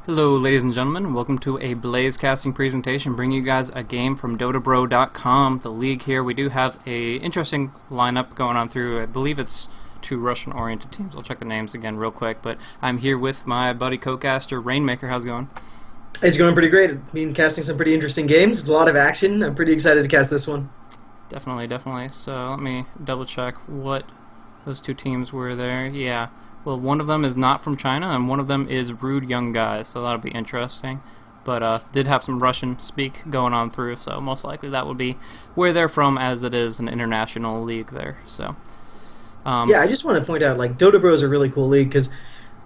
Hello ladies and gentlemen, welcome to a Blaze casting presentation bringing you guys a game from DotaBro.com, the league here. We do have a interesting lineup going on through, I believe it's two Russian oriented teams. I'll check the names again real quick, but I'm here with my buddy co-caster Rainmaker. How's it going? It's going pretty great. I've been casting some pretty interesting games, a lot of action. I'm pretty excited to cast this one. Definitely. So let me double check what those two teams were there. Yeah. Well, one of them is not from China, and one of them is Rude Young Guys, so that'll be interesting. But did have some Russian speak going on through, so most likely that would be where they're from, as it is an international league there. So yeah, I just want to point out, like, DotaBro is a really cool league, because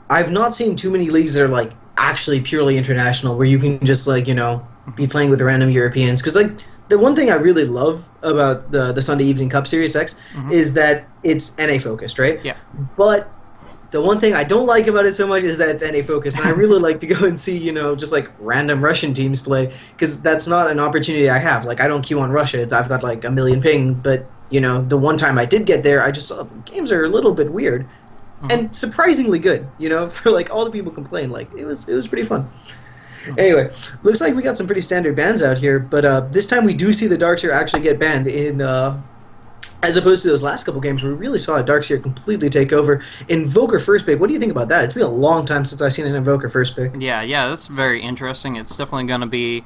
I've not seen too many leagues that are, like, actually purely international, where you can just, like, you know, be playing with random Europeans. Because, like, the one thing I really love about the Sunday Evening Cup Series X is that it's NA focused, right? Yeah. But the one thing I don't like about it so much is that it's NA focused, and I really like to go and see, you know, just like random Russian teams play, because that's not an opportunity I have. Like, I don't queue on Russia. I've got like a million ping, but, you know, the one time I did get there, I just saw games are a little bit weird and surprisingly good, you know, for like all the people complain. Like, it was pretty fun. Anyway, looks like we got some pretty standard bans out here, but this time we do see the Darkseer actually get banned in as opposed to those last couple games where we really saw a Darkseer completely take over. Invoker first pick, what do you think about that? It's been a long time since I've seen an Invoker first pick. Yeah, that's very interesting. It's definitely going to be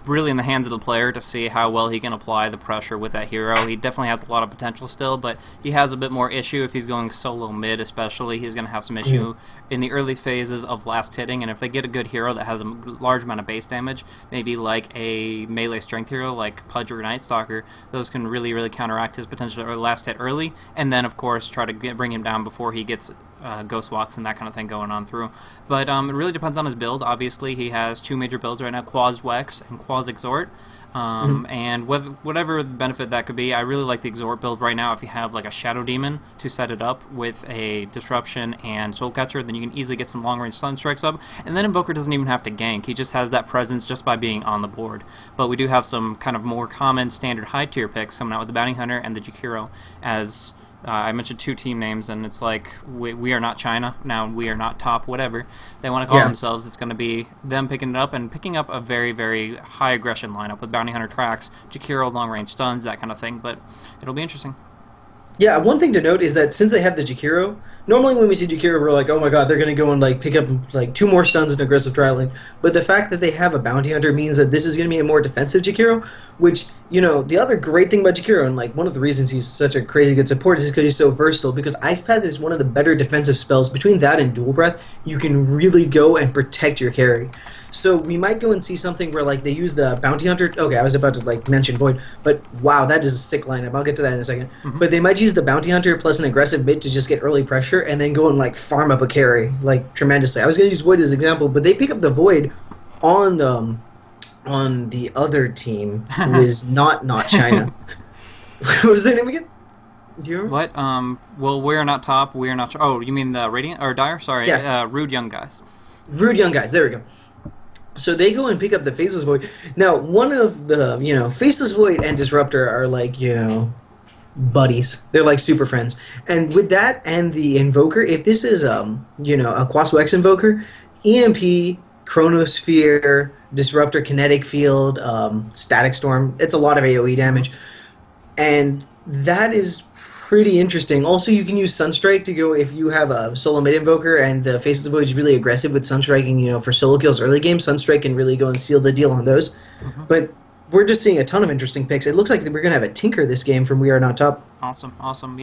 really in the hands of the player to see how well he can apply the pressure with that hero. He definitely has a lot of potential still, but he has a bit more issue if he's going solo mid especially. He's going to have some issue in the early phases of last hitting, and if they get a good hero that has a large amount of base damage, maybe like a melee strength hero like Pudge or Night Stalker, those can really counteract his potential last hit early, and then of course try to bring him down before he gets ghost walks and that kind of thing going on through. But it really depends on his build. Obviously he has two major builds right now, Quaz Wex and Quaz Exhort. And whatever benefit that could be, I really like the Exhort build right now. If you have like a Shadow Demon to set it up with a Disruption and Soul Catcher, then you can easily get some long range stun strikes up, and then Invoker doesn't even have to gank. He just has that presence just by being on the board. But we do have some kind of more common standard high tier picks coming out with the Bounty Hunter and the Jakiro. As I mentioned two team names, and it's like, we are not China, now we are not top, whatever they want to call themselves. It's going to be them picking it up, and picking up a very high aggression lineup with Bounty Hunter tracks, Jakiro, long range stuns, that kind of thing, but it'll be interesting. Yeah, one thing to note is that since they have the Jakiro, normally when we see Jakiro, we're like, oh my god, they're going to go and like pick up like 2 more stuns and aggressive trialing. But the fact that they have a Bounty Hunter means that this is going to be a more defensive Jakiro, which, you know, the other great thing about Jakiro, and like one of the reasons he's such a crazy good support, is because he's so versatile, because Ice Path is one of the better defensive spells. Between that and Dual Breath, you can really go and protect your carry. So we might go and see something where like they use the Bounty Hunter. Okay, I was about to like mention Void, but wow, that is a sick lineup. I'll get to that in a second. But they might use the Bounty Hunter plus an aggressive mid to just get early pressure and then go and like farm up a carry like tremendously. I was gonna use Void as an example, but they pick up the Void on the other team who is not China. What was their name again? Do you remember? What? Well, we're not top. We're not. Oh, you mean the Radiant or Dire? Sorry. Yeah. Rude Young Guys. Rude Young Guys. There we go. So they go and pick up the Faceless Void. Now, one of the, you know, Faceless Void and Disruptor are like, you know, buddies. They're like super friends. And with that and the Invoker, if this is, you know, a Quas Wex Invoker, EMP, Chronosphere, Disruptor, Kinetic Field, Static Storm, it's a lot of AoE damage. And that is pretty interesting. Also, you can use Sunstrike to go if you have a solo mid Invoker and the Faceless Void is really aggressive with Sunstriking, you know, for solo kills early game. Sunstrike can really go and seal the deal on those. But we're just seeing a ton of interesting picks. It looks like we're going to have a Tinker this game from We Are Not Top. Awesome.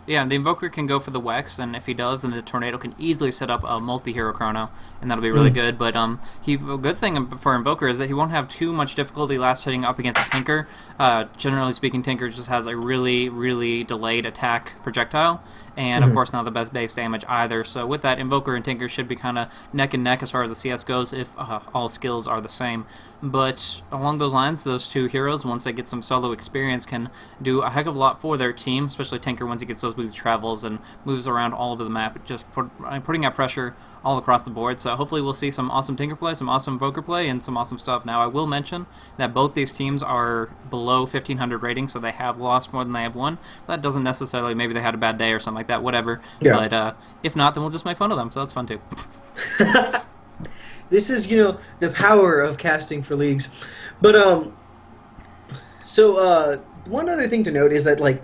Yeah, the Invoker can go for the Wex, and if he does, then the Tornado can easily set up a multi-hero Chrono, and that'll be really good. But a good thing for Invoker is that he won't have too much difficulty last hitting up against a Tinker. Generally speaking, Tinker just has a really delayed attack projectile, and of course not the best base damage either. So with that, Invoker and Tinker should be kind of neck and neck as far as the CS goes, if all skills are the same. But along those lines, those two heroes, once they get some solo experience, can do a heck of a lot for their team, especially Tinker once he gets those boost travels and moves around all over the map, just putting out pressure all across the board. So hopefully we'll see some awesome Tinker play, some awesome Invoker play, and some awesome stuff. Now I will mention that both these teams are below 1500 rating, so they have lost more than they have won. That doesn't necessarily, maybe they had a bad day or something like that, whatever. Yeah. But if not, then we'll just make fun of them, so that's fun too. This is, the power of casting for leagues. But one other thing to note is that like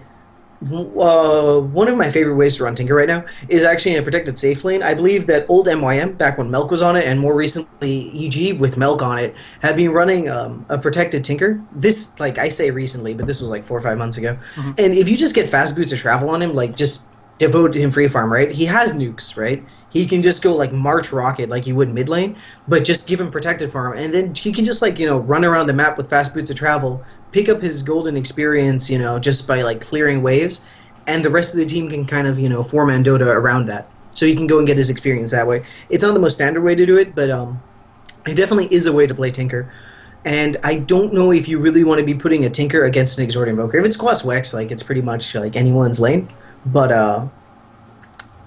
one of my favorite ways to run Tinker right now is actually in a protected safe lane. I believe that old MYM, back when Melk was on it, and more recently EG with Melk on it, had been running a protected Tinker. This, like, I say recently, but this was like 4 or 5 months ago. Mm-hmm. And if you just get fast boots of travel on him, like, just devote him free farm, right? He has nukes, right? He can just go like March Rocket like you would mid lane, but just give him protected farm, and then he can just like run around the map with fast boots of travel, pick up his golden experience, just by like clearing waves, and the rest of the team can kind of four-man Dota around that. So he can go and get his experience that way. It's not the most standard way to do it, but it definitely is a way to play Tinker. And I don't know if you really want to be putting a Tinker against an Exhort Invoker. If it's Quas Wex, like it's pretty much like anyone's lane, but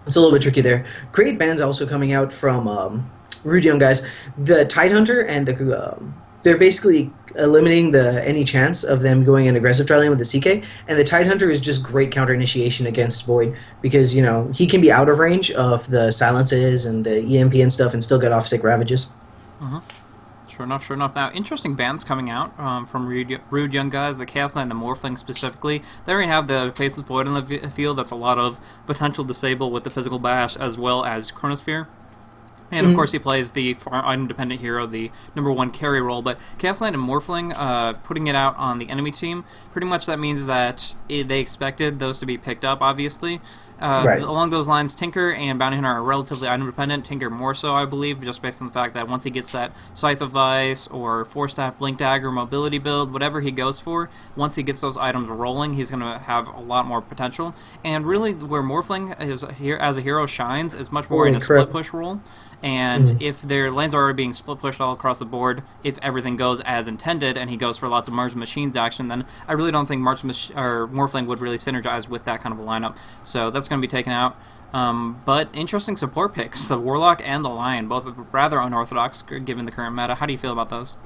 it's a little bit tricky there. Great bans also coming out from Rude Young Guys. The Tidehunter and they're basically eliminating any chance of them going in aggressive tri lane with the CK, and the Tidehunter is just great counter initiation against Void because he can be out of range of the silences and the EMP and stuff and still get off sick ravages. Sure enough, sure enough. Now, interesting bans coming out from Rude Young Guys, the Chaos Knight and the Morphling specifically. They already have the Faceless Void in the field. That's a lot of potential disable with the Physical Bash as well as Chronosphere. And of course he plays the item-dependent hero, the #1 carry role. But Chaos Knight and Morphling, putting it out on the enemy team, pretty much that means that they expected those to be picked up, obviously. Right. Along those lines, Tinker and Bounty Hunter are relatively item-dependent. Tinker more so, I believe, just based on the fact that once he gets that Scythe of Vice or Force-Staff Blink Dagger mobility build, whatever he goes for, once he gets those items rolling, he's going to have a lot more potential. And really, where Morphling is as a hero shines is much more in a split push role. And if their lanes are already being split pushed all across the board, if everything goes as intended and he goes for lots of Mars Machines action, then I really don't think Morphling would really synergize with that kind of a lineup. So that's going to be taken out. But interesting support picks, the Warlock and the Lion, both rather unorthodox given the current meta. How do you feel about those?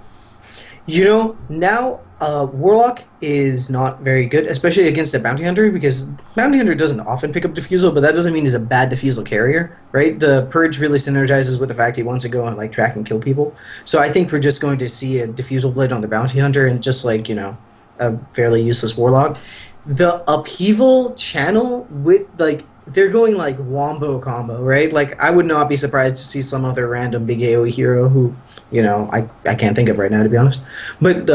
Now Warlock is not very good, especially against a Bounty Hunter, because Bounty Hunter doesn't often pick up Diffusal, but that doesn't mean he's a bad Diffusal carrier, right? The Purge really synergizes with the fact he wants to go and like track and kill people. So I think we're just going to see a Diffusal Blade on the Bounty Hunter and just like, a fairly useless Warlock. The Upheaval channel with like they're going like Wombo combo, right? Like I would not be surprised to see some other random big AoE hero who, I can't think of right now, to be honest. But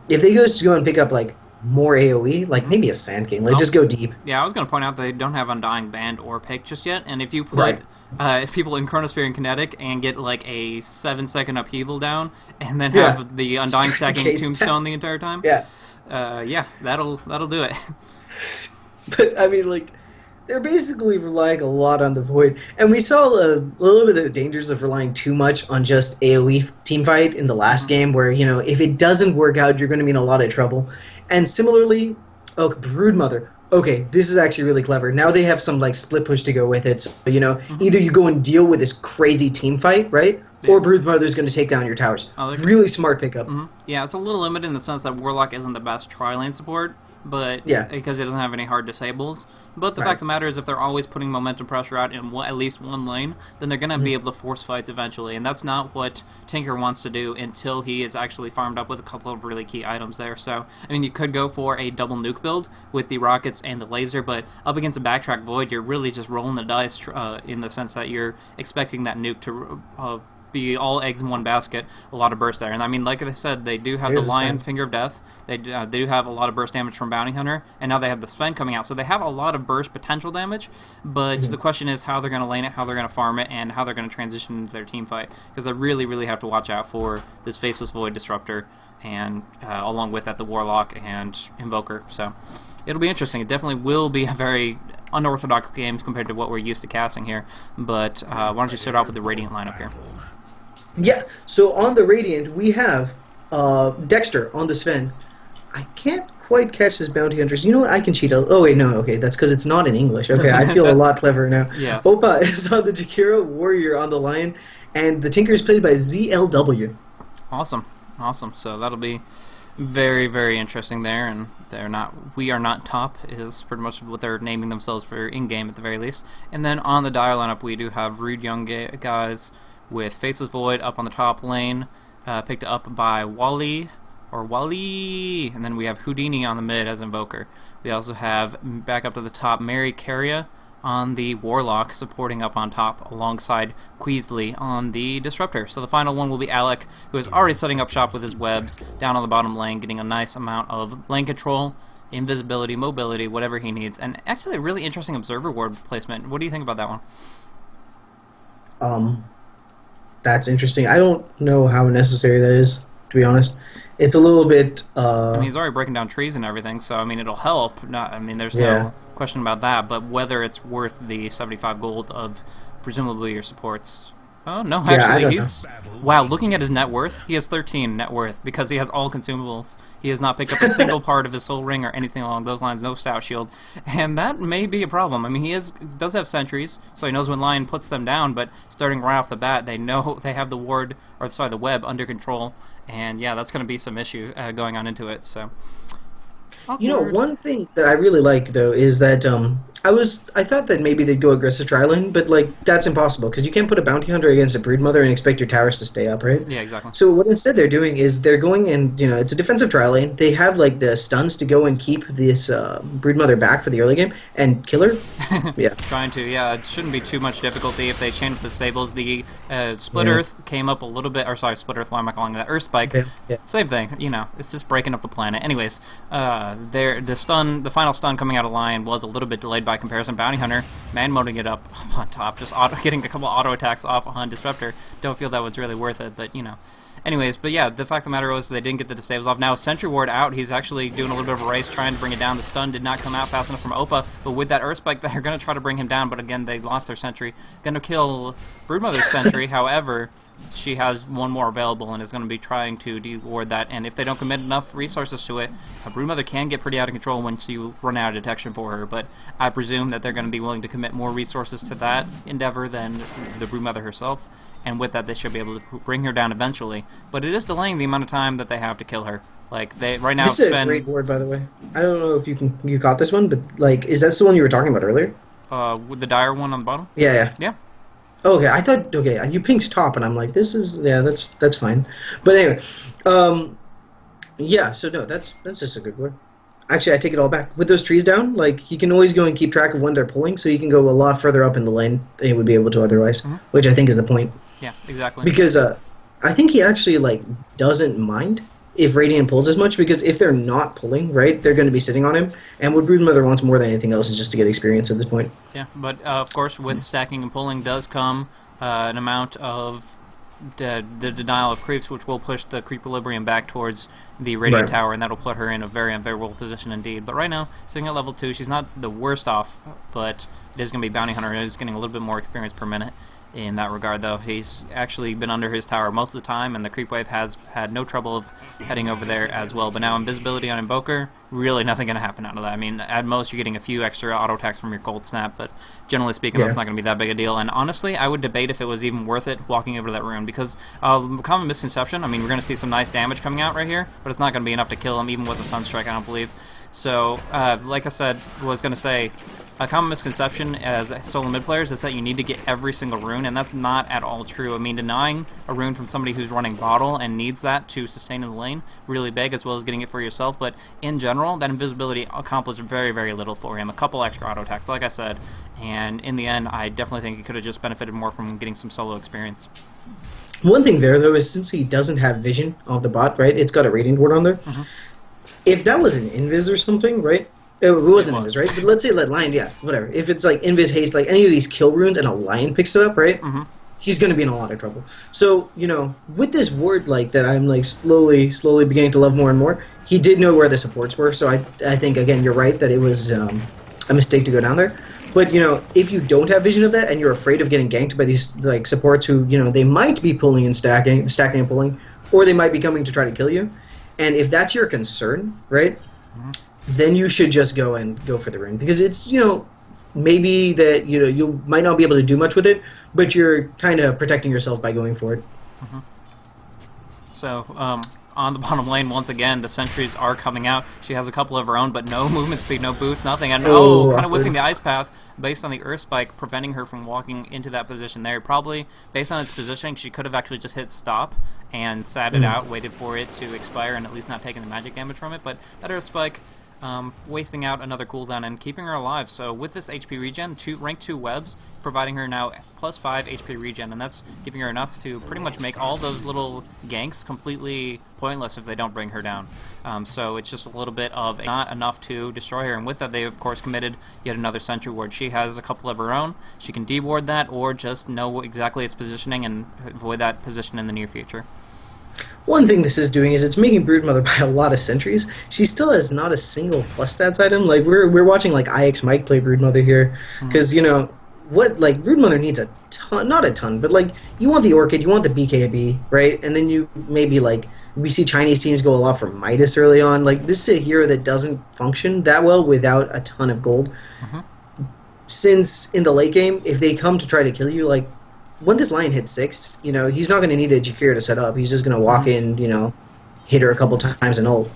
if they just go and pick up like more AoE, like maybe a Sand King, like just go deep. Yeah, I was going to point out that they don't have Undying banned or picked just yet, and if you put if people in Chronosphere and Kinetic and get like a 7-second Upheaval down, and then have the Undying stacking Tombstone the entire time, that'll do it. But I mean, like, they're basically relying a lot on the Void, and we saw a little bit of the dangers of relying too much on just AoE teamfight in the last game, where if it doesn't work out, you're going to be in a lot of trouble. And similarly, Broodmother. Okay, this is actually really clever. Now they have some like split push to go with it. So either you go and deal with this crazy team fight, right? Yeah. Or Broodmother's going to take down your towers. Really smart pickup. Yeah, it's a little limited in the sense that Warlock isn't the best tri-lane support, but because it doesn't have any hard disables. But the fact of the matter is, if they're always putting momentum pressure out in at least one lane, then they're going to be able to force fights eventually, and that's not what Tinker wants to do until he is actually farmed up with a couple of really key items there. So, I mean, you could go for a double nuke build with the rockets and the laser, but up against a backtrack Void, you're really just rolling the dice in the sense that you're expecting that nuke to be all eggs in one basket, a lot of burst there. And I mean, like I said, they do have the Lion, Finger of Death, they do have a lot of burst damage from Bounty Hunter, and now they have the Sven coming out, so they have a lot of burst potential damage, but the question is how they're going to lane it, how they're going to farm it, and how they're going to transition into their team fight, because they really, really have to watch out for this Faceless Void Disruptor, and along with that, the Warlock and Invoker, so it'll be interesting. It definitely will be a very unorthodox game compared to what we're used to casting here, but why don't you start off with the Radiant lineup here? Yeah, so on the Radiant, we have Dexter on the Sven. I can't quite catch this Bounty Hunters. You know what? I can cheat. Oh, wait, no, okay, that's because it's not in English. Okay, I feel a lot cleverer now. Yeah. Opa is on the Jakiro, Warrior on the Lion, and the Tinker is played by ZLW. Awesome, awesome. So that'll be very, very interesting there, and we are not top is pretty much what they're naming themselves for in-game at the very least. And then on the Dire lineup, we do have Rude Young Guys, with Faceless Void up on the top lane, picked up by Wally, and then we have Houdini on the mid as Invoker. We also have back up to the top Mary Carrier on the Warlock, supporting up on top alongside Queasley on the Disruptor. So the final one will be Alec, who is already setting up shop with his webs down on the bottom lane, getting a nice amount of lane control, invisibility, mobility, whatever he needs. And actually a really interesting Observer Ward placement. What do you think about that one? That's interesting. I don't know how necessary that is, to be honest. It's a little bit... I mean, he's already breaking down trees and everything, so I mean, it'll help. I mean, there's no question about that, but whether it's worth the 75 gold of presumably your supports... Oh, no, actually, wow, looking at his net worth, he has 13 net worth because he has all consumables. He has not picked up a single part of his soul ring or anything along those lines, no stout shield, and that may be a problem. I mean, he does have sentries, so he knows when Lion puts them down, but starting right off the bat, they know they have the the web under control, and yeah, that's going to be some issue going on into it, so... Awkward. You know, one thing that I really like, though, is that I thought that maybe they'd go aggressive tri-lane, but, like, that's impossible, because you can't put a bounty hunter against a broodmother and expect your towers to stay up, right? Yeah, exactly. So what instead they're doing is they're going and, you know, it's a defensive tri-lane. They have, like, the stuns to go and keep this broodmother back for the early game and kill her. Yeah. Trying to, yeah. It shouldn't be too much difficulty if they change the stables. The Split Earth came up a little bit, or sorry, Split Earth, why am I calling that? Earth Spike. Okay. Yeah. Same thing, you know, it's just breaking up the planet. Anyways, the final stun coming out of Lion was a little bit delayed by comparison. Bounty Hunter, man-moding it up on top, just getting a couple auto attacks off on Disruptor. Don't feel that was really worth it, but you know. Anyways, but yeah, the fact of the matter was they didn't get the disables off. Now, Sentry Ward out, he's actually doing a little bit of a race, trying to bring it down. The stun did not come out fast enough from Opa, but with that Earth Spike, they're going to try to bring him down, but again, they lost their Sentry. Going to kill Broodmother's Sentry, however, she has one more available and is going to be trying to de-ward that, and if they don't commit enough resources to it, a Broodmother can get pretty out of control once you run out of detection for her, but I presume that they're going to be willing to commit more resources to that endeavor than the Broodmother herself, and with that they should be able to bring her down eventually, but it is delaying the amount of time that they have to kill her. Like, they right now this is a great ward, by the way. I don't know if you caught this one, but, like, is that the one you were talking about earlier? With the dire one on the bottom? Yeah. Oh, okay, I thought, okay, you pinged top, and I'm like, this is, yeah, that's fine. But anyway, yeah, so no, that's just a good word. Actually, I take it all back. With those trees down, like, you can always go and keep track of when they're pulling, so you can go a lot further up in the lane than you would be able to otherwise, which I think is the point. Yeah, exactly. Because I think he actually, like, doesn't mind if Radiant pulls as much, because if they're not pulling, right, they're going to be sitting on him, and what Broodmother wants more than anything else is just to get experience at this point. Yeah, but of course with stacking and pulling does come an amount of the denial of creeps, which will push the creep equilibrium back towards the Radiant Tower, and that'll put her in a very unfavorable position indeed. But right now, sitting at level 2, she's not the worst off, but it is going to be Bounty Hunter, who's getting a little bit more experience per minute. In that regard, though, he's actually been under his tower most of the time, and the creep wave has had no trouble of heading over there as well. But now invisibility on Invoker, really nothing going to happen out of that. I mean, at most you're getting a few extra auto attacks from your Cold Snap, but generally speaking, that's not going to be that big a deal. And honestly, I would debate if it was even worth it walking over to that rune, because common misconception, I mean, we're going to see some nice damage coming out right here, but it's not going to be enough to kill him, even with a Sunstrike, I don't believe. So, like I said, was going to say, a common misconception as solo mid players is that you need to get every single rune, and that's not at all true. I mean, denying a rune from somebody who's running bottle and needs that to sustain in the lane, really big, as well as getting it for yourself, but in general, that invisibility accomplished very, very little for him. A couple extra auto attacks, like I said, and in the end, I definitely think he could have just benefited more from getting some solo experience. One thing there, though, is since he doesn't have vision of the bot, right, it's got a Radiant Ward on there. If that was an Invis or something, right, it wasn't Invis, right? But let's say Lion, yeah, whatever. If it's like Invis, Haste, like any of these kill runes, and a Lion picks it up, right? He's going to be in a lot of trouble. So, you know, with this ward like that, I'm like slowly beginning to love more and more. He did know where the supports were, so I think again you're right that it was a mistake to go down there. But you know, if you don't have vision of that and you're afraid of getting ganked by these like supports who, you know, they might be pulling and stacking and pulling, or they might be coming to try to kill you, and if that's your concern, right? Then you should just go for the rune, because it's, you know, maybe that, you know, you might not be able to do much with it, but you're kind of protecting yourself by going for it. So on the bottom lane once again. The sentries are coming out. She has a couple of her own, but no movement speed, no boost, nothing. And kind of whiffing the ice path based on the earth spike, preventing her from walking into that position there. Probably based on its positioning, she could have actually just hit stop and sat it out, waited for it to expire, and at least not taken the magic damage from it. But that earth spike, wasting out another cooldown and keeping her alive. So with this HP regen, rank 2 webs, providing her now +5 HP regen, and that's giving her enough to pretty much make all those little ganks completely pointless if they don't bring her down. So it's just a little bit of not enough to destroy her, and with that they of course committed yet another sentry ward. She has a couple of her own. She can deward that or just know exactly its positioning and avoid that position in the near future. One thing this is doing is it's making Broodmother buy a lot of sentries. She still has not a single plus stats item. Like we're watching like IX Mike play Broodmother here, because you know what, like Broodmother needs a ton, not a ton, but like you want the Orchid, you want the BKB, right? And then you maybe like we see Chinese teams go a lot for Midas early on. Like this is a hero that doesn't function that well without a ton of gold. Since in the late game, if they come to try to kill you, like when this line hits 6, you know, he's not going to need a Jakira to set up. He's just going to walk in, you know, hit her a couple times and ult.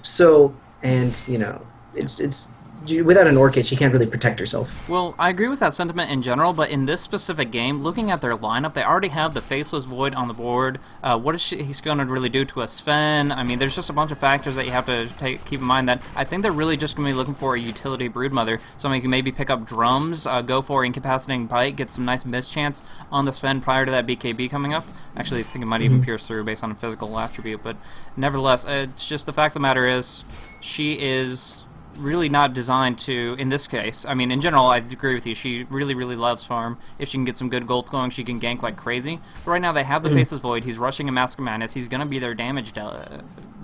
So, and, you know, it's without an Orchid, she can't really protect herself. Well, I agree with that sentiment in general, but in this specific game, looking at their lineup, they already have the Faceless Void on the board. What is he's going to really do to a Sven? I mean, there's just a bunch of factors that you have to keep in mind that I think they're really just going to be looking for a utility Broodmother. Somebody can maybe pick up drums, go for Incapacitating Bite, get some nice mischance on the Sven prior to that BKB coming up. Actually, I think it might even pierce through based on a physical attribute, but nevertheless, it's just the fact of the matter is, she is really not designed to, in this case, I mean, in general, I agree with you, she really, really loves farm. If she can get some good gold going, she can gank like crazy. But right now, they have the Faceless Void, he's rushing a Mask of Madness, he's going to be their damage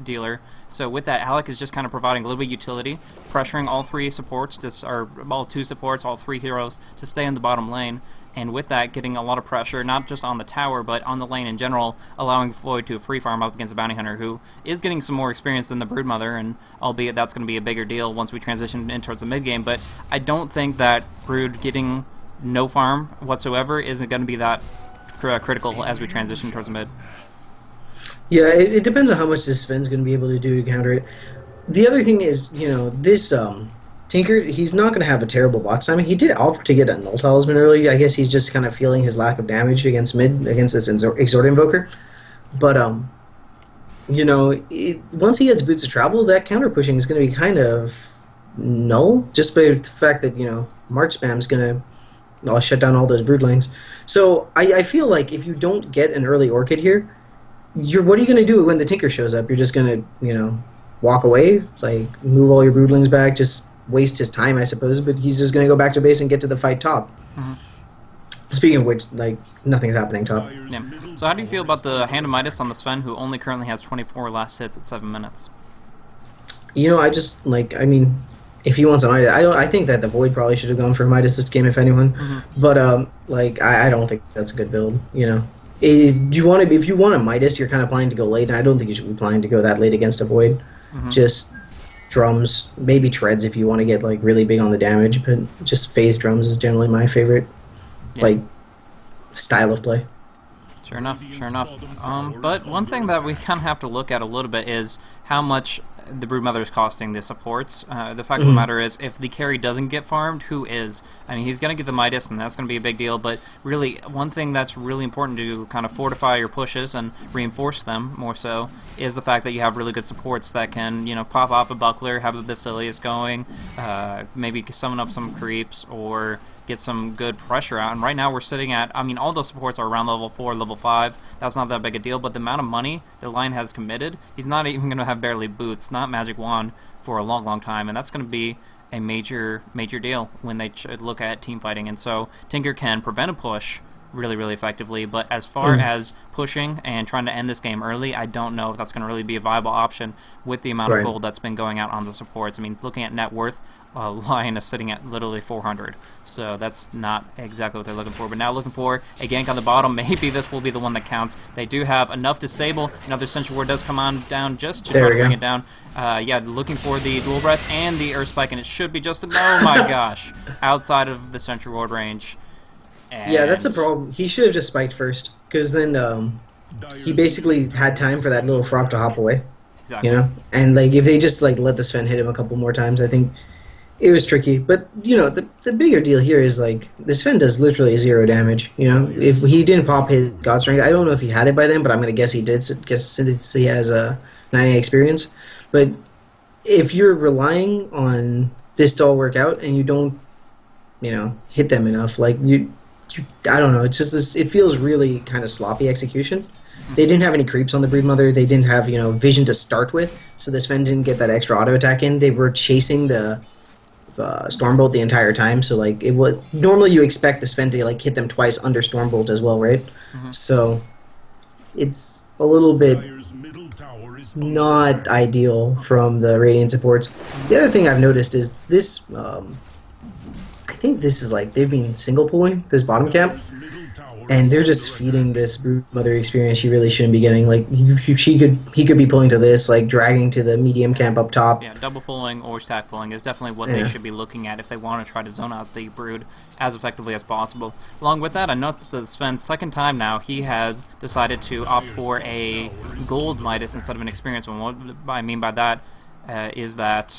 dealer. So with that, Alec is just kind of providing a little bit of utility, pressuring all 3 supports, or all 2 supports, all 3 heroes, to stay in the bottom lane. And with that, getting a lot of pressure, not just on the tower, but on the lane in general, allowing Void to free farm up against a Bounty Hunter, who is getting some more experience than the Broodmother, and albeit that's going to be a bigger deal once we transition in towards the mid-game. But I don't think that Brood getting no farm whatsoever isn't going to be that critical as we transition towards the mid. Yeah, it depends on how much this Sven's going to be able to do to counter it. The other thing is, you know, this Tinker, he's not going to have a terrible box timing. He did opt to get a Null Talisman early. I guess he's just kind of feeling his lack of damage against mid, against this Exhort Invoker. But, you know, once he gets Boots of Travel, that counter pushing is going to be kind of null, just by the fact that, you know, March Spam's going to shut down all those Brood lanes. So I feel like if you don't get an early Orchid here, what are you going to do when the Tinker shows up? You're just going to, you know, walk away, like move all your Broodlings back, just waste his time, I suppose, but he's just going to go back to base and get to the fight top. Speaking of which, like, nothing's happening top. Yeah. So how do you feel about the Hand of Midas on the Sven, who only currently has 24 last hits at 7 minutes? You know, I just, like, I mean, if he wants a Midas, I think that the Void probably should have gone for Midas this game, if anyone. But, like, I don't think that's a good build, you know. If you want a Midas, you're kind of planning to go late, and I don't think you should be planning to go that late against a Void. Just drums, maybe treads if you want to get like really big on the damage, but just phase drums is generally my favorite like style of play. Sure enough, sure enough. But one thing that we kind of have to look at a little bit is how much the Broodmother is costing the supports. The fact of the matter is, if the carry doesn't get farmed, who is? I mean, he's going to get the Midas, and that's going to be a big deal, but really, one thing that's really important to kind of fortify your pushes and reinforce them, more so, is the fact that you have really good supports that can, you know, pop off a Buckler, have a Basilius going, maybe summon up some creeps, or get some good pressure out. And right now we're sitting at, I mean, all those supports are around level 4, level 5. That's not that big a deal, but the amount of money the line has committed, he's not even going to have barely boots, not Magic Wand, for a long, long time, and that's going to be a major deal when they look at team fighting. And so Tinker can prevent a push really, really effectively, but as far as pushing and trying to end this game early, I don't know if that's going to really be a viable option with the amount of gold that's been going out on the supports. I mean, looking at net worth, Lion is sitting at literally 400, so that's not exactly what they're looking for. But now looking for a gank on the bottom. Maybe this will be the one that counts. They do have enough disable. Another Sentry Ward does come on down just to try to bring it down. Yeah, looking for the Dual Breath and the Earth Spike, and it should be just a, oh my gosh, outside of the Sentry Ward range. And yeah, that's a problem. He should have just spiked first, because then he basically had time for that little frog to hop away. Exactly. You know, and like if they just like let the Sven hit him a couple more times, I think it was tricky. But you know, the bigger deal here is like the Sven does literally 0 damage. You know, if he didn't pop his God Strength, I don't know if he had it by then, but I'm gonna guess he did. Guess since he has a 90 experience. But if you're relying on this to all work out and you don't, you know, hit them enough, like I don't know. It's just this. It feels really kind of sloppy execution. They didn't have any creeps on the Broodmother. They didn't have, you know, vision to start with, so the Sven didn't get that extra auto attack in. They were chasing the Stormbolt the entire time, so like it was normally you expect the Sven to like hit them twice under Stormbolt as well, right? So it's a little bit not ideal from the Radiant supports. The other thing I've noticed is this. I think this is like they've been single pulling this bottom camp. And they're just feeding this Broodmother experience she really shouldn't be getting. Like he could be pulling to this, like dragging to the medium camp up top. Yeah, double pulling or stack pulling is definitely what they should be looking at if they want to try to zone out the Brood as effectively as possible. Along with that, I note that the Sven's second time now, he has decided to opt for a gold Midas instead of an experience one. What I mean by that is that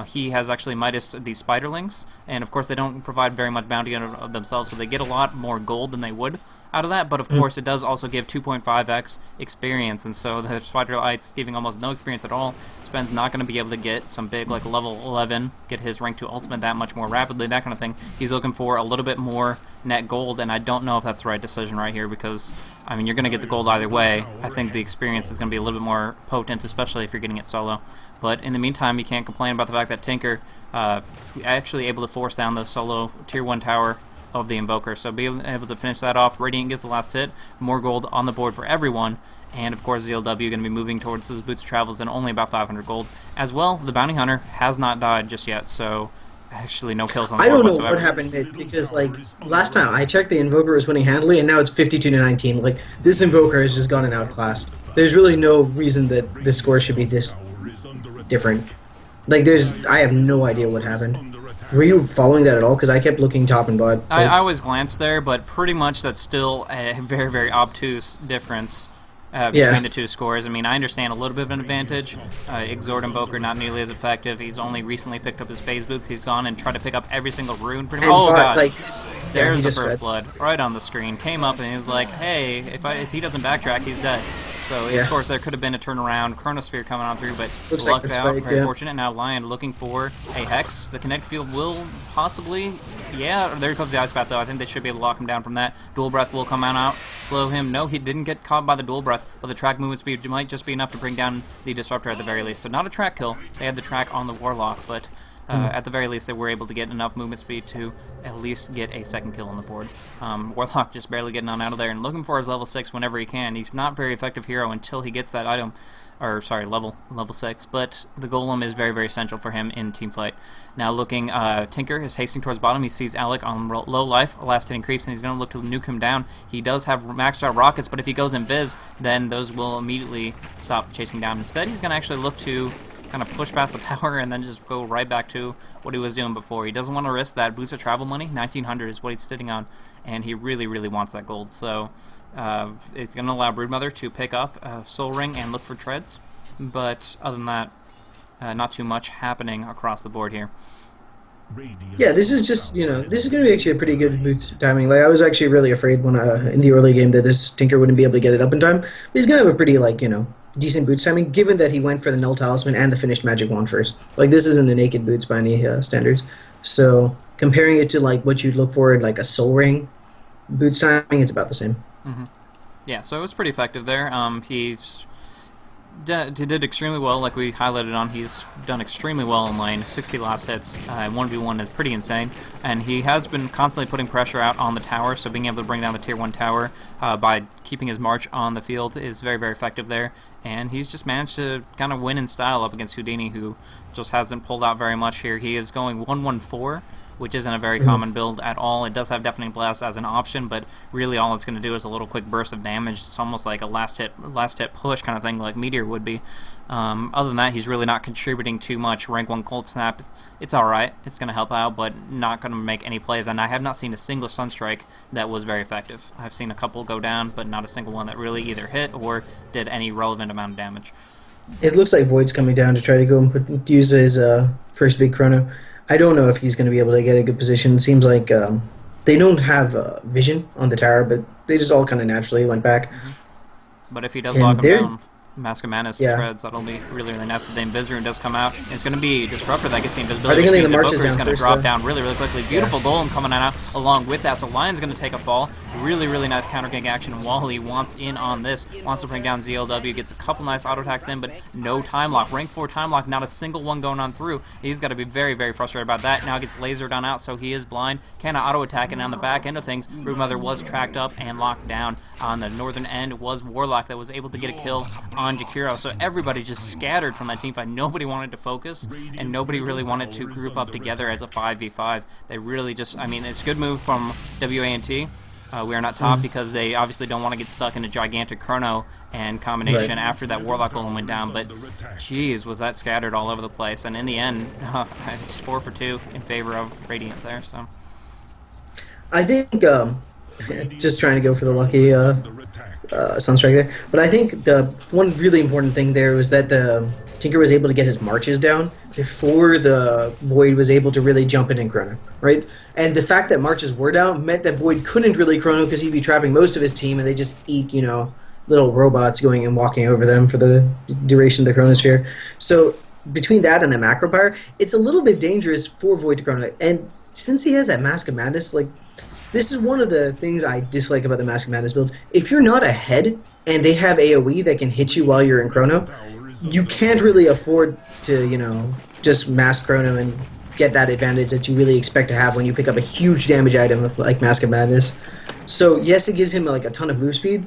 he has actually Midas these Spiderlings, and of course they don't provide very much bounty of themselves, so they get a lot more gold than they would out of that, but of course it does also give 2.5x experience, and so the Spiderlites giving almost no experience at all. Sven's not going to be able to get some big, like level 11, get his rank 2 ultimate that much more rapidly, that kind of thing. He's looking for a little bit more net gold, and I don't know if that's the right decision right here, because, I mean, you're going to get the gold either way. I think the experience is going to be a little bit more potent, especially if you're getting it solo. But in the meantime, you can't complain about the fact that Tinker actually able to force down the solo tier 1 tower of the Invoker. So being able to finish that off, Radiant gets the last hit, more gold on the board for everyone, and of course ZLW going to be moving towards those Boots of Travels and only about 500 gold. As well, the Bounty Hunter has not died just yet, so actually no kills on the board whatsoever. I don't know whatsoever. what happened, because like last time I checked, the Invoker was winning handily, and now it's 52 to 19. Like this Invoker has just gotten outclassed. There's really no reason that this score should be this different. Like I have no idea what happened. Were you following that at all? Because I kept looking top and bottom. I always glanced there, but pretty much that's still a very, very obtuse difference between the two scores. I mean, I understand a little bit of an advantage. Exhort Invoker not nearly as effective. He's only recently picked up his phase boots. He's gone and tried to pick up every single rune. Oh god! Like, there's the first blood right on the screen. Came up and he's like, "Hey, if he doesn't backtrack, he's dead." So of course there could have been a turnaround, Chronosphere coming on through, but lucked out. Very fortunate. Now Lion looking for a Hex. The Kinetic Field will possibly, there comes the Ice Path though. I think they should be able to lock him down from that. Dual Breath will come on out, slow him. No, he didn't get caught by the Dual Breath, but the track movement speed might just be enough to bring down the Disruptor at the very least. So not a track kill. They had the track on the Warlock, but at the very least they were able to get enough movement speed to at least get a second kill on the board. Warlock just barely getting on out of there and looking for his level 6 whenever he can. He's not very effective hero until he gets that item, or sorry, level 6, but the Golem is very, very essential for him in teamfight. Now looking, Tinker is hasting towards bottom. He sees Alec on low life, last hitting creeps, and he's going to look to nuke him down. He does have maxed out rockets, but if he goes invis, then those will immediately stop chasing down. Instead, he's going to actually look to kind of push past the tower and then just go right back to what he was doing before. He doesn't want to risk that boost of travel money. 1900 is what he's sitting on, and he really, really wants that gold. So it's going to allow Broodmother to pick up Soul Ring and look for treads, but other than that, not too much happening across the board here. Yeah, this is just, this is going to be actually a pretty good boot timing. Like, I was actually really afraid when in the early game that this Tinker wouldn't be able to get it up in time. But he's going to have a pretty, like, decent boots timing, given that he went for the Null Talisman and the finished Magic Wand first. Like, this isn't the naked boots by any standards. So, comparing it to, like, what you'd look for in, like, a Soul Ring boots timing, it's about the same. Yeah, so it was pretty effective there. He did extremely well, like we highlighted on. He's done extremely well in lane. 60 last hits, 1v1 is pretty insane, and he has been constantly putting pressure out on the tower, so being able to bring down the tier 1 tower by keeping his march on the field is very, very effective there. and he's just managed to kind of win in style up against Houdini, who just hasn't pulled out very much here. He is going 1-1-4, which isn't a very common build at all. It does have Deafening Blast as an option, but really all it's going to do is a little quick burst of damage. It's almost like a last hit push kind of thing, like Meteor would be. Other than that, he's really not contributing too much. Rank 1 Cold Snap, it's alright. It's going to help out, but not going to make any plays. And I have not seen a single Sunstrike that was very effective. I've seen a couple go down, but not a single one that really either hit or did any relevant amount of damage. It looks like Void's coming down to try to go and use his first big chrono. I don't know if he's going to be able to get a good position. It seems like they don't have vision on the tower, but they just all kind of naturally went back. But if he does lock him down, Mask of Madness treads, that'll be really, really nice. But the Invisor does come out. It's going to be Disruptor that gets the invisibility, which means the Invoker is going to drop down really, really quickly. Beautiful Golem coming out along with that. So Lion's going to take a fall. Really, really nice counter gank action. Wally wants in on this. Wants to bring down ZLW. Gets a couple nice auto attacks in, but no time lock. Rank 4 time lock, not a single one going on through. He's got to be very, very frustrated about that. Now gets lasered on out, so he is blind. Cannot auto attack, and on the back end of things, Broodmother was tracked up and locked down. On the northern end was Warlock that was able to get a kill on Jakiro. So everybody just scattered from that team fight. Nobody wanted to focus, and nobody really wanted to group up together as a 5v5. They really just, I mean, it's a good move from WANT. We are not top because they obviously don't want to get stuck in a gigantic chrono and combination after that Warlock Golem went down, but geez, was that scattered all over the place. And in the end, it's 4 for 2 in favor of Radiant there. So I think just trying to go for the lucky Sunstrike there. But I think the one really important thing there was that the Tinker was able to get his marches down before the Void was able to really jump in and chrono, right? And the fact that marches were down meant that Void couldn't really chrono because he'd be trapping most of his team, and they just eat, you know, little robots going and walking over them for the duration of the chronosphere. So between that and the macro power, it's a little bit dangerous for Void to chrono. And since he has that Mask of Madness, like, this is one of the things I dislike about the Mask of Madness build. If you're not ahead and they have AoE that can hit you while you're in chrono, you can't really afford to, you know, just mask chrono and get that advantage that you really expect to have when you pick up a huge damage item like Mask of Madness. So yes, it gives him like a ton of move speed.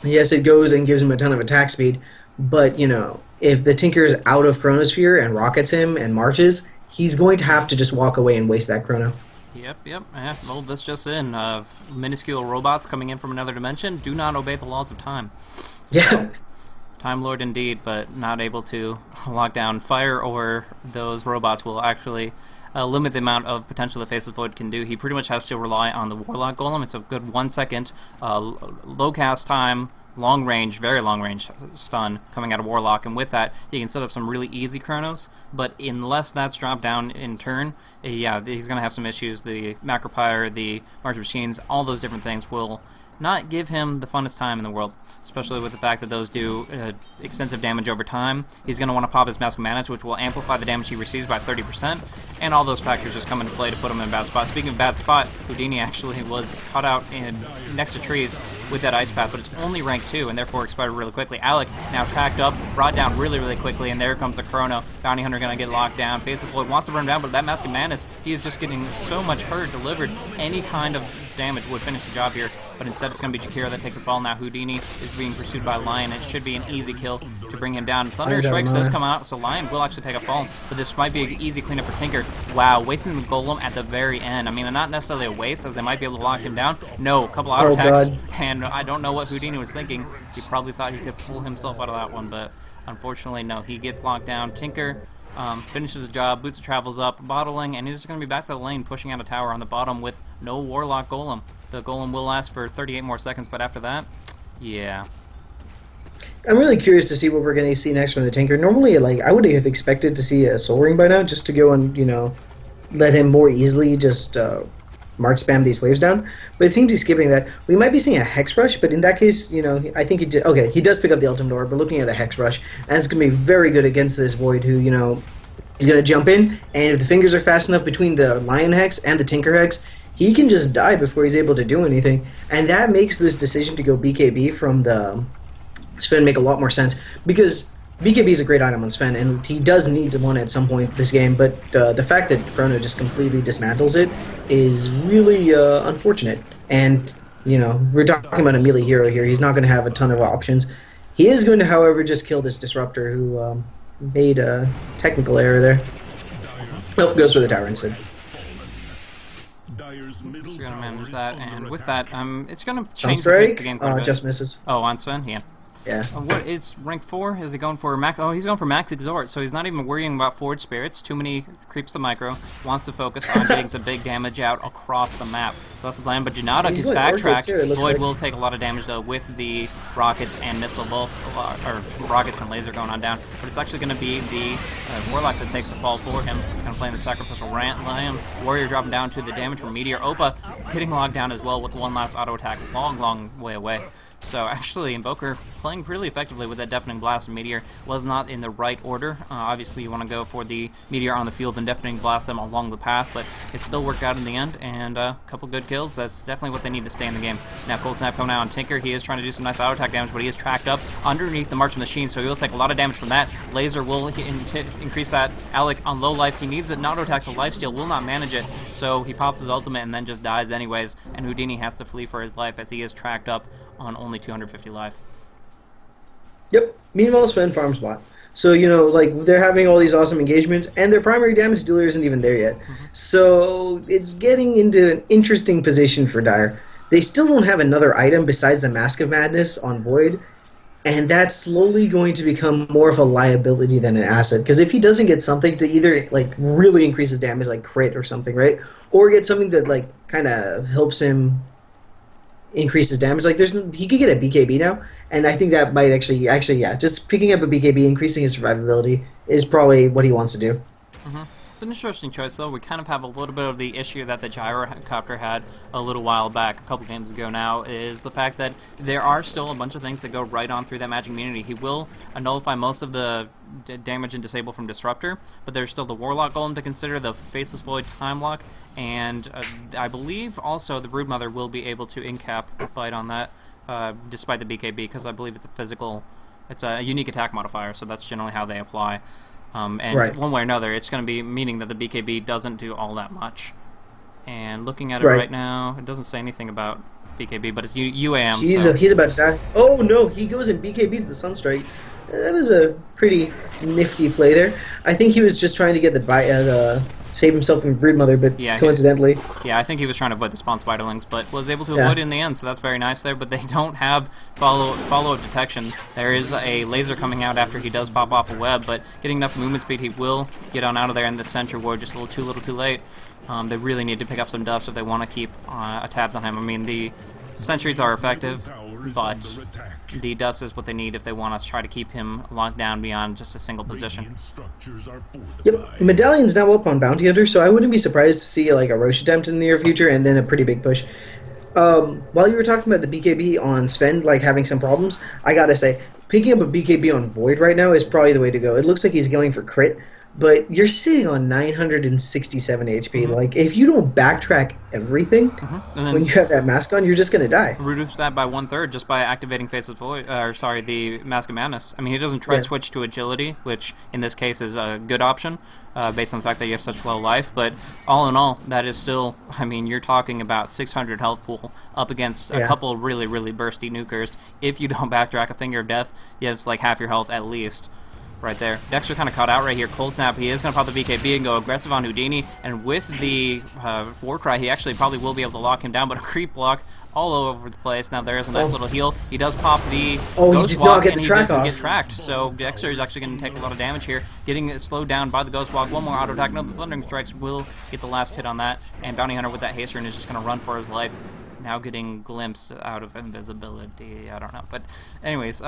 Yes, it goes and gives him a ton of attack speed. But, you know, if the Tinker is out of Chronosphere and rockets him and marches, he's going to have to just walk away and waste that chrono. Yep. Well, this just in. Minuscule robots coming in from another dimension do not obey the laws of time. So, yeah. Time Lord indeed, but not able to lock down fire, or those robots will actually limit the amount of potential the Faceless Void can do. He pretty much has to rely on the Warlock Golem. It's a good 1 second low cast time, long range, very long range stun coming out of Warlock, and with that he can set up some really easy chronos, but unless that's dropped down in turn, yeah, he's going to have some issues. The Macropyre, the March of Machines, all those different things will not give him the funnest time in the world, especially with the fact that those do extensive damage over time. He's going to want to pop his Mask of Madness, which will amplify the damage he receives by 30%, and all those factors just come into play to put him in a bad spot. Speaking of bad spot, Houdini actually was caught out next to trees with that Ice Path, but it's only rank 2 and therefore expired really quickly. Alec now tracked up, brought down really, really quickly, and there comes the Chrono. Bounty Hunter going to get locked down. Faceless Void wants to burn him down, but that Mask of Madness, he is just getting so much hurt delivered. Any kind of damage would finish the job here, but instead it's going to be Jakiro that takes the fall. Now Houdini is being pursued by Lion. It should be an easy kill to bring him down. Thunder Strikes does come out, so Lion will actually take a fall, but this might be an easy cleanup for Tinker. Wow, wasting the Golem at the very end. I mean, not necessarily a waste, as they might be able to lock him down. No, a couple auto attacks, and I don't know what Houdini was thinking. He probably thought he could pull himself out of that one, but unfortunately, no. He gets locked down. Tinker finishes the job, Boots travels up, bottling, and he's just going to be back to the lane, pushing out a tower on the bottom with no Warlock Golem. The Golem will last for 38 more seconds, but after that, yeah. I'm really curious to see what we're going to see next from the Tinker. Normally, like, I would have expected to see a Soul Ring by now, just to go and, you know, let him more easily just March spam these waves down. But it seems he's skipping that. We might be seeing a Hex Rush, but in that case, you know, I think he does pick up the Ultimate Orb, but looking at a Hex Rush, and it's going to be very good against this Void who, you know, he's going to jump in, and if the fingers are fast enough between the Lion Hex and the Tinker Hex, he can just die before he's able to do anything. And that makes this decision to go BKB from the Sven make a lot more sense, because BKB is a great item on Sven, and he does need one at some point this game, but the fact that Chrono just completely dismantles it is really unfortunate. And, you know, we're talking about a melee hero here. He's not going to have a ton of options. He is going to, however, just kill this Disruptor who made a technical error there. Nope, goes for the tower instead. He's going to manage that, and with that, it's going to change the pace of the game quite a bit. Just misses. Oh, on Sven? Yeah. Yeah. What is rank 4? Is he going for max? Oh, he's going for max exhort, so he's not even worrying about forward spirits. Too many creeps to micro. Wants to focus on getting some big damage out across the map. So that's the plan. But Janata gets backtracked. Void will take a lot of damage though with the rockets and missile both, or rockets and laser going on down. But it's actually going to be the Warlock that takes the fall for him. Kind of playing the sacrificial lamb. Warrior dropping down to the damage from Meteor. Opa getting locked down as well with one last auto attack, long way away. So actually, Invoker playing really effectively with that Deafening Blast, and Meteor was not in the right order. Obviously, you want to go for the Meteor on the field and Deafening Blast them along the path, but it still worked out in the end, and a couple good kills. That's definitely what they need to stay in the game. Now, Cold Snap coming out on Tinker. He is trying to do some nice auto attack damage, but he is tracked up underneath the March Machine, so he will take a lot of damage from that. Laser will increase that. Alec on low life. He needs it. Auto attack. The lifesteal will not manage it, so he pops his ultimate and then just dies anyways, and Houdini has to flee for his life as he is tracked up on only 250 life. Yep. Meanwhile, Sven farms bot. So, you know, like, they're having all these awesome engagements, and their primary damage dealer isn't even there yet. So, it's getting into an interesting position for Dire. They still don't have another item besides the Mask of Madness on Void, and that's slowly going to become more of a liability than an asset. Because if he doesn't get something to either, like, really increase his damage, like crit or something, right? Or get something that, like, kind of helps him increase his damage. Like, he could get a BKB now, and I think that might actually, yeah, just picking up a BKB, increasing his survivability is probably what he wants to do. It's an interesting choice, though. We kind of have a little bit of the issue that the Gyrocopter had a little while back, a couple games ago now, is the fact that there are still a bunch of things that go right on through that magic immunity. He will nullify most of the damage and disable from Disruptor, but there's still the Warlock Golem to consider, the Faceless Void Time Lock, and I believe also the Broodmother will be able to in-cap fight on that, despite the BKB, because I believe it's a unique attack modifier, so that's generally how they apply. And one way or another, it's going to be meaning that the BKB doesn't do all that much. And looking at it right now, it doesn't say anything about BKB, but it's UAM. He's about to die. Oh no, he goes and BKBs the Sunstrike. That was a pretty nifty play there. I think he was just trying to get the save himself from Broodmother, but coincidentally. I think he was trying to avoid the spawn spiderlings, but was able to avoid it in the end, so that's very nice there. But they don't have follow-up detection. There is a laser coming out after he does pop off a web, but getting enough movement speed, he will get on out of there, and the Sentry Ward just a little too late. They really need to pick up some dust if they want to keep tabs on him. I mean, the sentries are effective, but the dust is what they need if they want to try to keep him locked down beyond just a single position. Yep, Medallion's now up on Bounty Hunter, so I wouldn't be surprised to see like a Roche attempt in the near future and then a pretty big push. While you were talking about the BKB on Sven, like having some problems, I gotta say, picking up a BKB on Void right now is probably the way to go. It looks like he's going for crit, but you're sitting on 967 HP. Like, if you don't backtrack everything when you have that mask on, you're just going to die. Reduce that by 1/3 just by activating Faceless Void, the Mask of Madness. I mean, he doesn't try to switch to Agility, which in this case is a good option, based on the fact that you have such low life, but all in all, that is still, I mean, you're talking about 600 health pool up against a couple really, really bursty nukers. If you don't backtrack a Finger of Death, he has like half your health at least. Right there. Dexter kind of caught out right here. Cold Snap, he is going to pop the BKB and go aggressive on Houdini, and with the Warcry, he actually probably will be able to lock him down, but a creep block all over the place. Now there is a nice little heal. He does pop the Ghost Walk, and he doesn't get tracked, so Dexter is actually going to take a lot of damage here, getting it slowed down by the Ghost Walk. One more auto attack. No, the Thundering Strikes will get the last hit on that, and Bounty Hunter with that haste rune is just going to run for his life. Now getting glimpsed out of invisibility. I don't know, but anyways,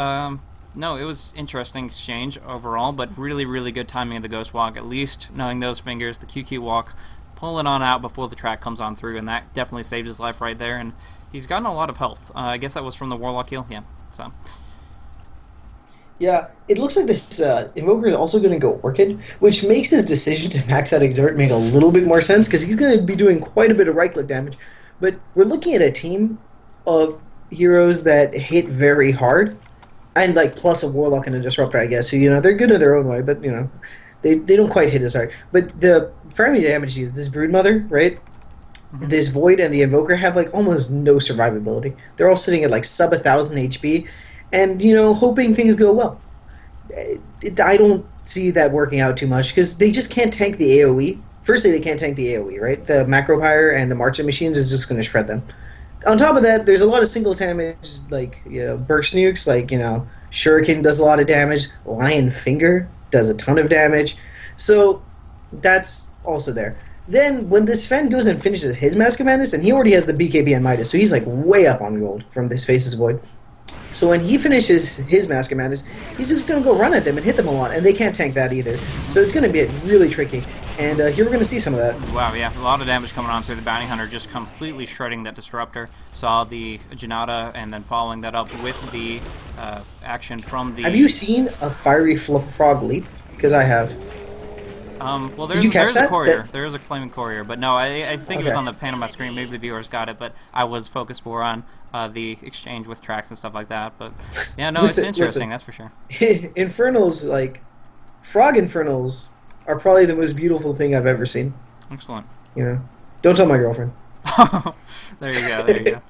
no, it was interesting exchange overall, but really, really good timing of the Ghost Walk, at least knowing those fingers, the QQ Walk, pulling on out before the track comes on through, and that definitely saved his life right there, and he's gotten a lot of health. I guess that was from the Warlock heal, so. Yeah, it looks like this Invoker is also going to go Orchid, which makes his decision to max out Exert make a little bit more sense, because he's going to be doing quite a bit of right-click damage, but we're looking at a team of heroes that hit very hard, and like plus a Warlock and a Disruptor, I guess. So, you know, they're good in their own way, but you know, they don't quite hit as hard. But the primary damage is this Broodmother, right? This Void and the Invoker have like almost no survivability. They're all sitting at like sub 1,000 HP, and hoping things go well. I don't see that working out too much because they just can't tank the AoE. Firstly, they can't tank the AoE, right? The Macro Pyre and the Marching Machines is just going to shred them. On top of that, there's a lot of single damage, like burst nukes, like Shuriken does a lot of damage. Lion Finger does a ton of damage, so that's also there. Then when this Sven goes and finishes his Mask of Madness, and he already has the BKB and Midas, so he's like way up on gold from this Faceless Void. So when he finishes his Mask of Madness, he's just going to go run at them and hit them a lot, and they can't tank that either. So it's going to be really tricky, and here we're going to see some of that. Wow, yeah, a lot of damage coming on through the Bounty Hunter, just completely shredding that Disruptor. Saw the Janata, and then following that up with the action from the... Have you seen a Fiery Frog leap? Because I have. Well, there's a courier. There is a Flaming Courier, but no, I think it was on the pan of my screen. Maybe the viewers got it, but I was focused more on the exchange with tracks and stuff like that. But yeah, no, it's interesting, that's for sure. Infernals, like Frog Infernals, are probably the most beautiful thing I've ever seen. Excellent. Don't tell my girlfriend. There you go. There you go.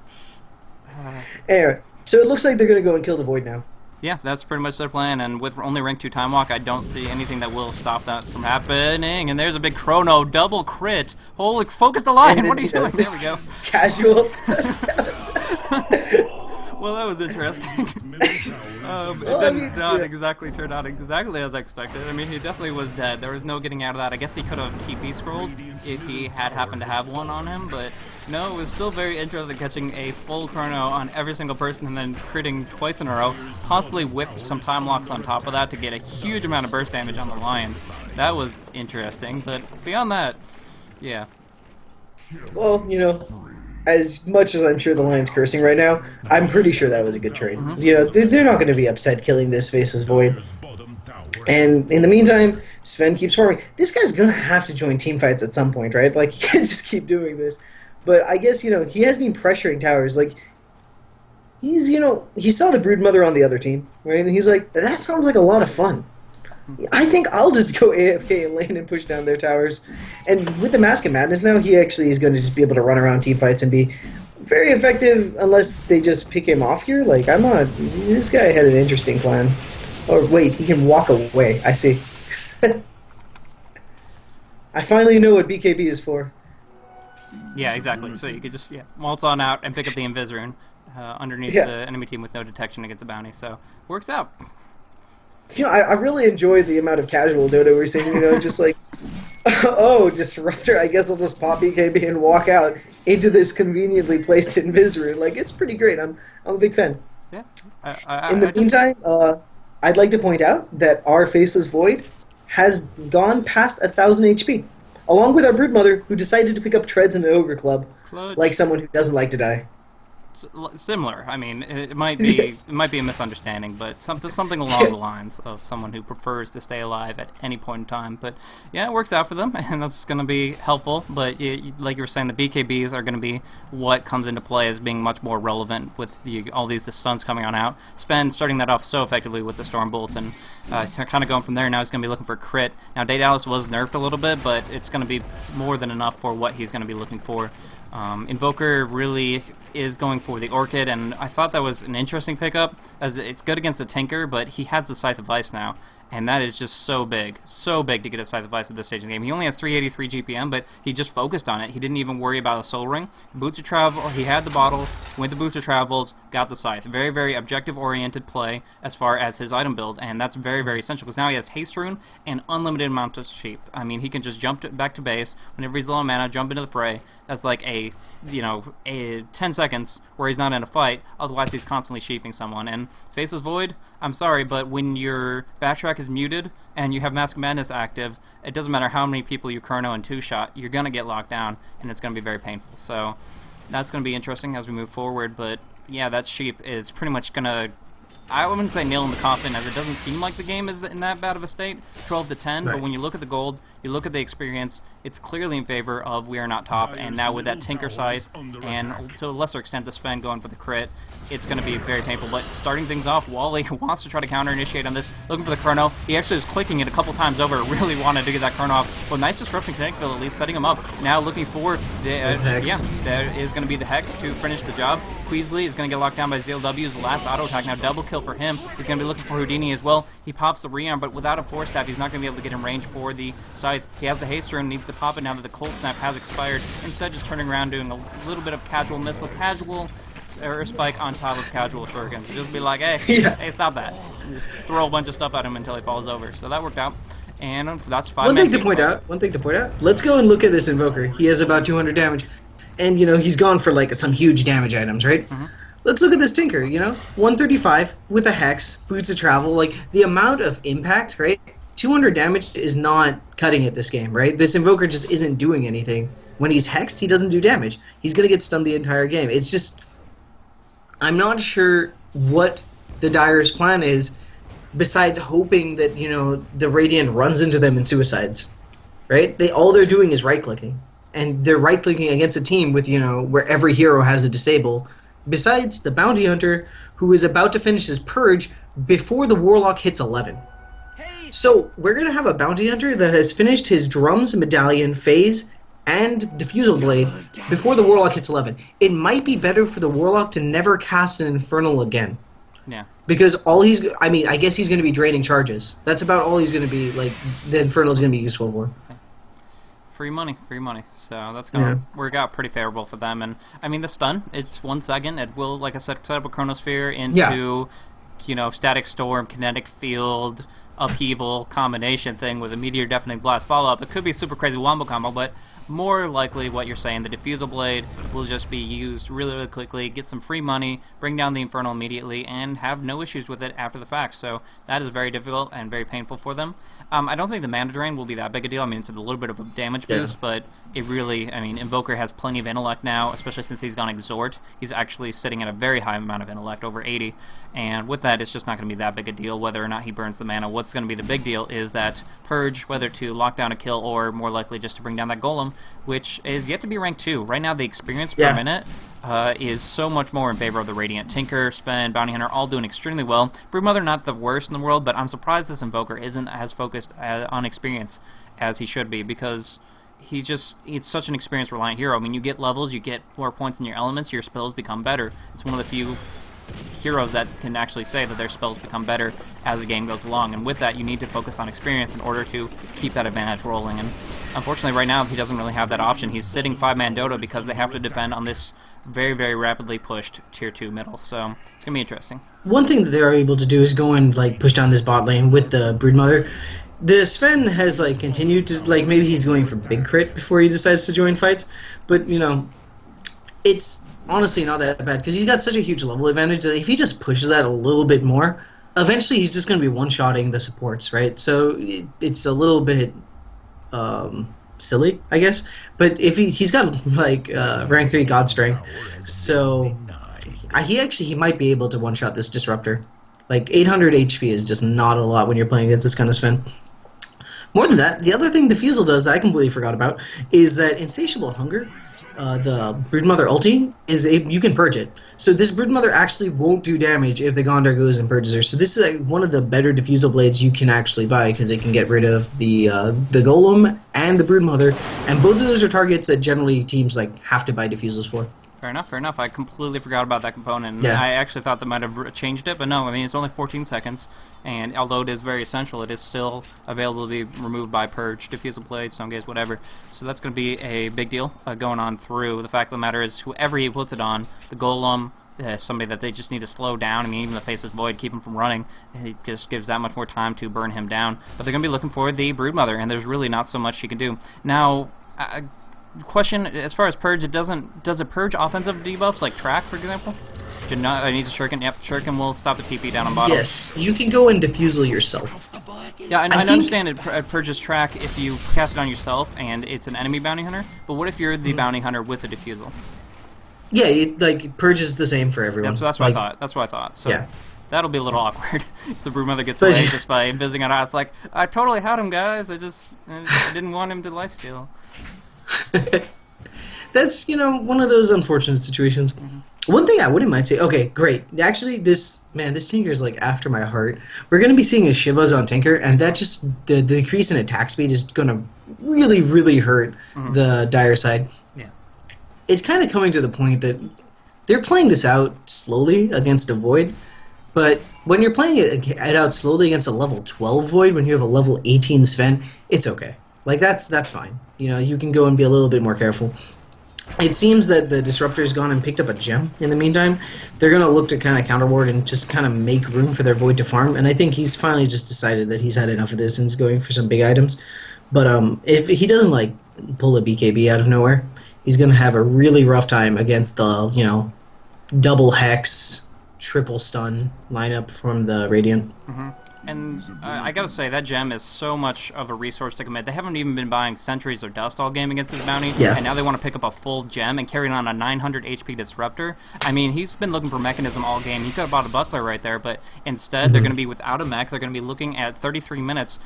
Anyway, so it looks like they're going to go and kill the Void now. Yeah, that's pretty much their plan, and with only rank 2 Time Walk, I don't see anything that will stop that from happening. And there's a big Chrono, double crit. Holy, focus the line, what are you doing? There we go. Casual. Well, that was interesting. It did not exactly turn out exactly as I expected. I mean, he definitely was dead. There was no getting out of that. I guess he could have TP scrolled if he had happened to have one on him, but no, it was still very interesting catching a full chrono on every single person and then critting twice in a row, possibly whipped some time locks on top of that to get a huge amount of burst damage on the Lion. That was interesting, but beyond that, yeah. Well, as much as I'm sure the Lion's cursing right now, I'm pretty sure that was a good trade. They're not going to be upset killing this Faceless Void. And in the meantime, Sven keeps farming. This guy's going to have to join team fights at some point, right? Like, he can't just keep doing this. But I guess, he has been pressuring towers. Like, he's, he saw the Broodmother on the other team, right? And he's like, that sounds like a lot of fun. I think I'll just go AFK in lane and push down their towers. And with the Mask of Madness now, he actually is going to just be able to run around team fights and be very effective unless they just pick him off here. Like, this guy had an interesting plan. Oh, wait, he can walk away. I see. I finally know what BKB is for. Yeah, exactly. So you could just waltz on out and pick up the Invis Rune underneath the enemy team with no detection against the bounty. So, works out. I really enjoy the amount of casual Dota we're seeing, just like, oh, Disruptor, I guess I'll just pop BKB and walk out into this conveniently placed Invis Rune. Like, it's pretty great. I'm a big fan. Yeah. In the meantime, I'd like to point out that our Faceless Void has gone past 1,000 HP, along with our Broodmother, who decided to pick up Treads in the Ogre Club, like someone who doesn't like to die. Similar. I mean, it might be a misunderstanding, but something along the lines of someone who prefers to stay alive at any point in time. But yeah, it works out for them, and that's going to be helpful. But like you were saying, the BKBs are going to be what comes into play as being much more relevant with all these stuns coming on out. Sven starting that off so effectively with the Stormbolt, and kind of going from there. Now he's going to be looking for crit. Now Daedalus was nerfed a little bit, but it's going to be more than enough for what he's going to be looking for. Invoker really is going for the Orchid, and I thought that was an interesting pickup, as it's good against the Tinker, but he has the Scythe of Ice now, and that is just so big to get a Scythe of Ice at this stage in the game. He only has 383 GPM, but he just focused on it. He didn't even worry about a Soul Ring. Boots of Travel, he had the bottle, went to Boots of Travels, got the Scythe. Very, very objective-oriented play as far as his item build, and that's very, very essential, because now he has Haste Rune and unlimited amount of sheep. I mean, he can just jump back to base whenever he's low on mana, jump into the fray. That's like a 10 seconds where he's not in a fight, otherwise he's constantly sheeping someone. And Faceless Void, I'm sorry, but when your backtrack is muted and you have Mask of Madness active, it doesn't matter how many people you chrono and two-shot, you're going to get locked down, and it's going to be very painful. So that's going to be interesting as we move forward, but yeah, that sheep is pretty much going to, I wouldn't say nail in the coffin, as it doesn't seem like the game is in that bad of a state, 12 to 10, right. But when you look at the gold, you look at the experience, it's clearly in favor of we are not top, and now with that Tinker Scythe, and to a lesser extent the Sven going for the crit, it's going to be very painful. But starting things off, Wally wants to try to counter-initiate on this, looking for the chrono. He actually was clicking it a couple times over, really wanted to get that chrono off. Well, nice Disruption Connectable, at least setting him up. Now looking for, there is going to be the Hex to finish the job. Queasley is going to get locked down by ZLW's last auto attack. Now double kill kill for him. He's going to be looking for Houdini as well. He pops the rearm, but without a Force Staff, he's not going to be able to get in range for the scythe. He has the haster and needs to pop it now that the Cold Snap has expired. Instead, just turning around, doing a little bit of casual missile, casual air spike on top of casual shurikens. Just be like, hey, hey, stop that. And just throw a bunch of stuff at him until he falls over. So that worked out. And that's 5 One thing to point out. Let's go and look at this Invoker. He has about 200 damage. And, you know, he's gone for, like, some huge damage items, right? Let's look at this Tinker, you know? 135 with a Hex, Boots of Travel. Like, the amount of impact, right? 200 damage is not cutting it this game, right? This Invoker just isn't doing anything. When he's Hexed, he doesn't do damage. He's going to get stunned the entire game. It's just... I'm not sure what the Dire's plan is, besides hoping that, you know, the Radiant runs into them and suicides, right? All they're doing is right-clicking, and they're right-clicking against a team with, you know, where every hero has a disable, besides the Bounty Hunter, who is about to finish his Purge before the Warlock hits 11. So, we're going to have a Bounty Hunter that has finished his Drums, Medallion, Phase, and Diffusal Blade before the Warlock hits 11. It might be better for the Warlock to never cast an Infernal again. Yeah. Because all he's... I mean, I guess he's going to be draining charges. That's about all he's going to be, like, the Infernal is going to be useful for. Free money. So that's going to work out pretty favorable for them. And, I mean, the stun, it's 1 second. It will, like I said, set up a Chronosphere into, you know, Static Storm, Kinetic Field, Upheaval combination thing with a Meteor Deafening Blast follow-up. It could be a super crazy wombo combo, but more likely what you're saying, the Diffusal Blade will just be used really, really quickly, get some free money, bring down the Infernal immediately, and have no issues with it after the fact. So that is very difficult and very painful for them. I don't think the mana drain will be that big a deal. I mean, it's a little bit of a damage boost, but it really, I mean, Invoker has plenty of intellect now, especially since he's gone Exhort. He's actually sitting at a very high amount of intellect, over 80, and with that, it's just not going to be that big a deal whether or not he burns the mana. What's going to be the big deal is that Purge, whether to lock down a kill or more likely just to bring down that Golem, which is yet to be ranked 2. Right now, the experience per minute is so much more in favor of the Radiant. Tinker, Spen, Bounty Hunter, all doing extremely well. Broodmother, not the worst in the world, but I'm surprised this Invoker isn't as focused on experience as he should be, because it's such an experience-reliant hero. I mean, you get levels, you get more points in your elements, your spells become better. It's one of the few heroes that can actually say that their spells become better as the game goes along, and with that you need to focus on experience in order to keep that advantage rolling. And unfortunately right now he doesn't really have that option. He's sitting 5-man Dota because they have to defend on this very, very rapidly pushed tier 2 middle, so it's gonna be interesting. One thing that they're able to do is go and like push down this bot lane with the Broodmother. The Sven has like continued to, like, maybe he's going for big crit before he decides to join fights, but you know, it's honestly not that bad, because he's got such a huge level advantage that if he just pushes that a little bit more, eventually he's just going to be one-shotting the supports, right? So it's a little bit silly, I guess. But if he's got like rank 3 God Strength, so he might be able to one-shot this Disruptor. Like 800 HP is just not a lot when you're playing against this kind of Sven. More than that, the other thing Diffusal does that I completely forgot about is that Insatiable Hunger, the Broodmother ulti, you can purge it. So this Broodmother actually won't do damage if the Gondar goes and purges her. So this is one of the better Diffusal blades you can actually buy, because it can get rid of the Golem and the Broodmother, and both of those are targets that generally teams like have to buy Diffusals for. Fair enough. I completely forgot about that component. I actually thought they might have changed it, but no, I mean, it's only 14 seconds, and although it is very essential, it is still available to be removed by Purge, Diffusal Blade, Stone Gaze, whatever. So that's going to be a big deal going on through. The fact of the matter is, whoever he puts it on, the Golem, somebody that they just need to slow down. I mean, even the Faceless Void, keep him from running. It just gives that much more time to burn him down. But they're going to be looking for the Broodmother, and there's really not so much she can do. Now, question, as far as Purge, does it purge offensive debuffs like Track, for example? It needs a Shuriken. Yep, Shuriken will stop the TP down on bottom. Yes, you can go and Diffusal yourself. Yeah, I understand it purges Track if you cast it on yourself and it's an enemy Bounty Hunter, but what if you're the Bounty Hunter with the Diffusal? Yeah, it purges the same for everyone. That's what I thought. So yeah. That'll be a little awkward if the Broodmother gets away just by visiting it out. It's like, I totally had him, guys. I didn't want him to lifesteal. That's, one of those unfortunate situations. One thing I wouldn't mind saying, okay, great. Actually, this Tinker is like after my heart. We're going to be seeing a Shivas on Tinker, and that just, the decrease in attack speed is going to really, really hurt the Dire side. Yeah. It's kind of coming to the point that they're playing this out slowly against a Void, But when you're playing it out slowly against a level 12 Void, when you have a level 18 Sven, it's okay. Like, that's fine. You know, you can go and be a little bit more careful. It seems that the Disruptor's gone and picked up a gem in the meantime. They're going to look to kind of counterward and just kind of make room for their Void to farm, and I think he's finally just decided that he's had enough of this and is going for some big items. But if he doesn't, like, pull a BKB out of nowhere, he's going to have a really rough time against the, you know, double Hex, triple stun lineup from the Radiant. Mm-hmm. And I gotta say, that gem is so much of a resource to commit. They haven't even been buying sentries or dust all game against this bounty, and now they want to pick up a full gem and carry on a 900 HP Disruptor. I mean, he's been looking for mechanism all game. He could have bought a buckler right there, but instead they're going to be without a mech. They're going to be looking at 33 minutes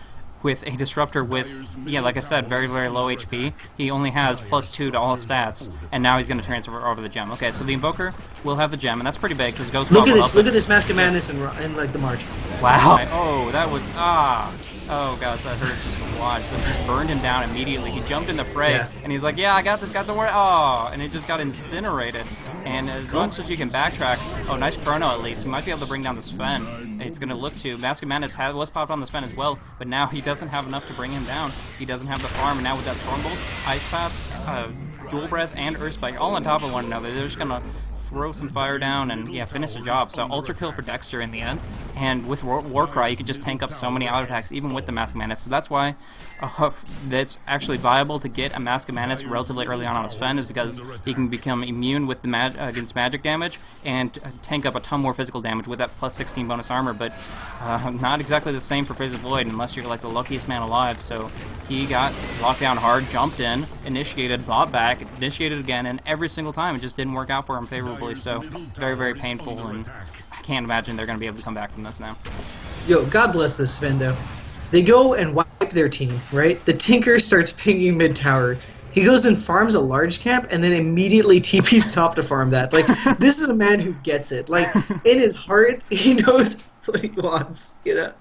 with a Disruptor with, yeah, like I said, very, very low HP. He only has +2 to all stats, and now he's going to transfer over the gem. Okay, so the Invoker will have the gem, and that's pretty big, because Ghost Look at this, look at this Mask of Madness in like, the March. Wow. Oh, that was, oh, gosh, that hurt just to watch. But he burned him down immediately. He jumped in the fray, and he's like, yeah, I got this, got the word. Oh, and it just got incinerated. And as much as you can backtrack, oh, nice chrono at least. He might be able to bring down the Sven. He's going to look to. Mask of Madness was popped on the Sven as well, but now he doesn't have enough to bring him down. He doesn't have the farm, and now with that Stormbolt, Ice Path, Dual Breath, and Earthspike all on top of one another, they're just going to throw some fire down and, yeah, finish the job. So Ultra Kill for Dexter in the end, and with Warcry, you can just tank up so many auto attacks, even with the Mask of Madness. So that's why that's actually viable to get a Mask of Madness relatively early on his Sven, is because he can become immune with the against magic damage and tank up a ton more physical damage with that +16 bonus armor, but not exactly the same for Phase of Void unless you're like the luckiest man alive. So he got locked down hard, jumped in, initiated, bought back, initiated again, and every single time it just didn't work out for him favorably. So very, very painful, and I can't imagine they're going to be able to come back from this now. Yo, God bless this Sven, though. They go and wipe their team, right? The Tinker starts pinging mid-tower. He goes and farms a large camp, and then immediately TPs top to farm that. Like, this is a man who gets it. Like, in his heart, he knows what he wants, you know?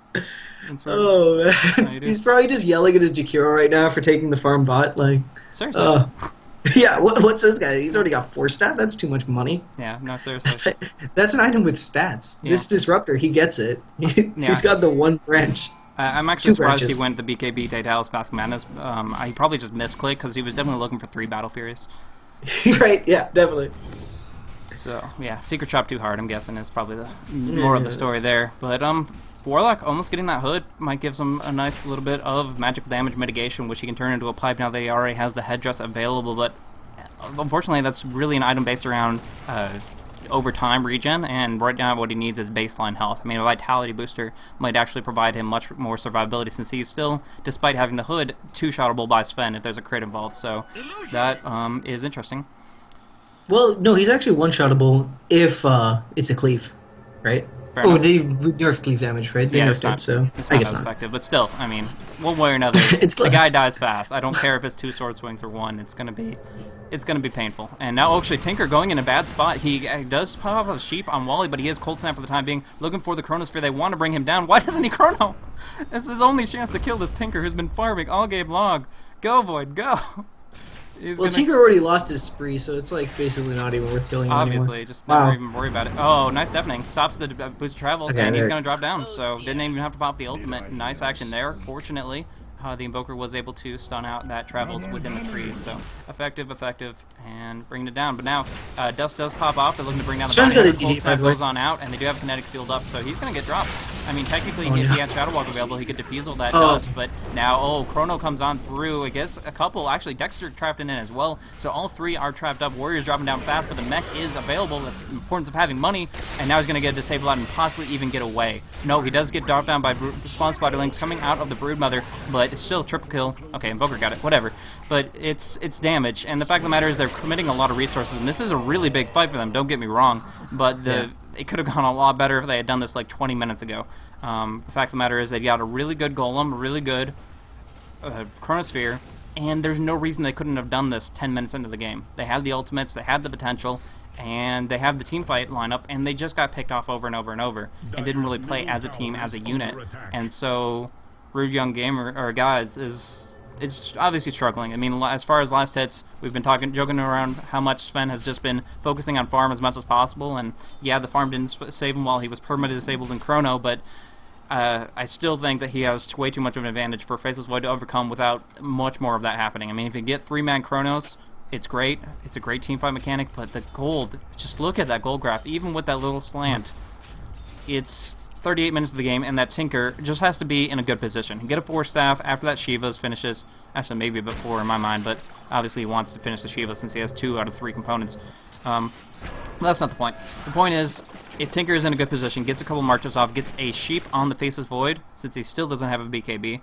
Oh, man. He's probably just yelling at his Jakiro right now for taking the farm bot. Like, seriously. Yeah, what's this guy? He's already got 4 stats? That's too much money. Yeah, no, seriously. That's an item with stats. Yeah. This Disruptor, he gets it. He's got the one branch. I'm actually surprised he went the BKB Daedalus Mask of Madness. He probably just misclicked, because he was definitely looking for 3 Battle Furies. Right, yeah, definitely. So, yeah, Secret Shop too hard, I'm guessing, is probably the more of the story there. But, Warlock almost getting that hood might give him a nice little bit of magical damage mitigation, which he can turn into a pipe now that he already has the headdress available, but unfortunately that's really an item based around over time regen, and right now what he needs is baseline health. I mean, a Vitality booster might actually provide him much more survivability, since he's still, despite having the hood, 2-shottable by Sven if there's a crit involved, so that is interesting. Well, no, he's actually 1-shottable if it's a cleave, right? Oh, they nerfed cleave damage, right? They nerfed it, so it's not as effective. But still, I mean, one way or another, the guy dies fast. I don't care if it's 2 sword swings or 1. It's gonna be painful. And now, actually, Tinker going in a bad spot. He does pop off a sheep on Wally, but he is cold snap for the time being, looking for the Chronosphere. They want to bring him down. Why doesn't he chrono? This is his only chance to kill this Tinker, who's been farming all game long. Go, Void, go! Well, Tinker already lost his spree, so it's like basically not even worth killing him Obviously, anymore. Just never even worry about it. Oh, nice deafening. Stops the boost travels, and he's going to drop down, so didn't even have to pop the ultimate. Nice action there, fortunately. The Invoker was able to stun out that travels within the trees, so effective, and bringing it down. But now, Dust does pop off. They're looking to bring down the bounty. Cold Snap goes on out, and they do have kinetic field up, so he's going to get dropped. I mean, technically, if he had Shadow Walk available, he could defuse all that dust, but now, Chrono comes on through. I guess a couple, actually, Dexter trapped in as well, so all 3 are trapped up. Warrior's dropping down fast, but the mech is available. That's the importance of having money, and now he's going to get disabled out and possibly even get away. No, he does get dropped down by Spawn Spiderlings coming out of the Broodmother, but it's still triple kill. Okay, Invoker got it, whatever. But it's damage, and the fact of the matter is they're committing a lot of resources, and this is a really big fight for them, don't get me wrong, but it could have gone a lot better if they had done this like 20 minutes ago. The fact of the matter is they got a really good Golem, a really good Chronosphere, and there's no reason they couldn't have done this 10 minutes into the game. They had the ultimates, they had the potential, and they have the team fight lineup, and they just got picked off over and over and over, and didn't really play as a team, as a unit. And so Rude Young Gamer, or guys, is it's obviously struggling. I mean, as far as last hits, we've been joking around how much Sven has just been focusing on farm as much as possible, and yeah, the farm didn't save him while he was permanently disabled in Chrono, but I still think that he has way too much of an advantage for Faceless Void to overcome without much more of that happening. I mean, if you get 3-man Chronos, it's great. It's a great teamfight mechanic, but the gold, just look at that gold graph, even with that little slant, it's 38 minutes of the game, and that Tinker just has to be in a good position. Get a 4-staff after that Shiva's finishes. Actually, maybe a bit 4 in my mind, but obviously he wants to finish the Shiva since he has 2 out of 3 components. That's not the point. The point is, if Tinker is in a good position, gets a couple marches off, gets a sheep on the Faceless Void, since he still doesn't have a BKB,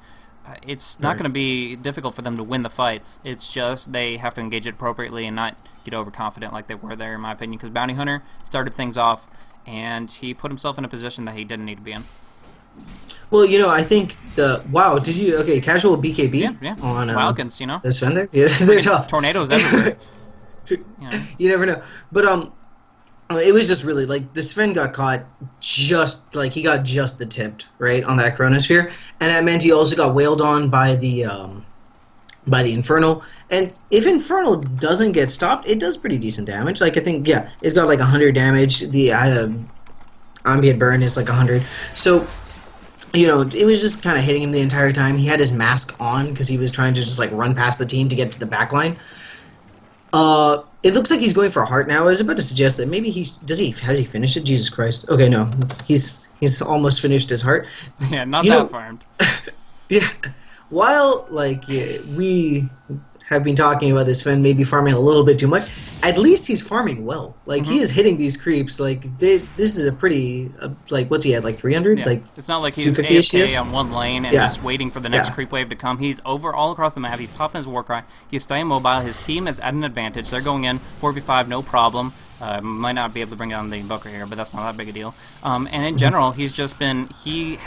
it's not going to be difficult for them to win the fights. It's just they have to engage it appropriately and not get overconfident like they were there, in my opinion, because Bounty Hunter started things off, and he put himself in a position that he didn't need to be in. Well, you know, I think okay, casual BKB yeah. on Wildkins, you know? The Sven there? Yeah, they're tough. Tornadoes everywhere. You never know. But it was just really, like, the Sven got caught he got just the tipped, right, on that Chronosphere, and that meant he also got wailed on by the Infernal, and if Infernal doesn't get stopped, it does pretty decent damage. Like, I think, yeah, it's got like 100 damage, the Ambient Burn is like 100, so, you know, it was just kind of hitting him the entire time. He had his mask on, because he was trying to just, like, run past the team to get to the back line. It looks like he's going for a heart now. I was about to suggest that maybe has he finished it? Jesus Christ. Okay, no. He's almost finished his heart. Yeah, not that farmed. Yeah. While, like, we have been talking about this Sven maybe farming a little bit too much, at least he's farming well. Like, he is hitting these creeps. Like, this is a pretty, like, what's he at, like 300? Yeah. Like, it's not like he's AFK on one lane and just waiting for the next creep wave to come. He's over all across the map. He's popping his Warcry. He's staying mobile. His team is at an advantage. They're going in 4v5, no problem. Might not be able to bring down the Booker here, but that's not that big a deal. And in general, he's just been, he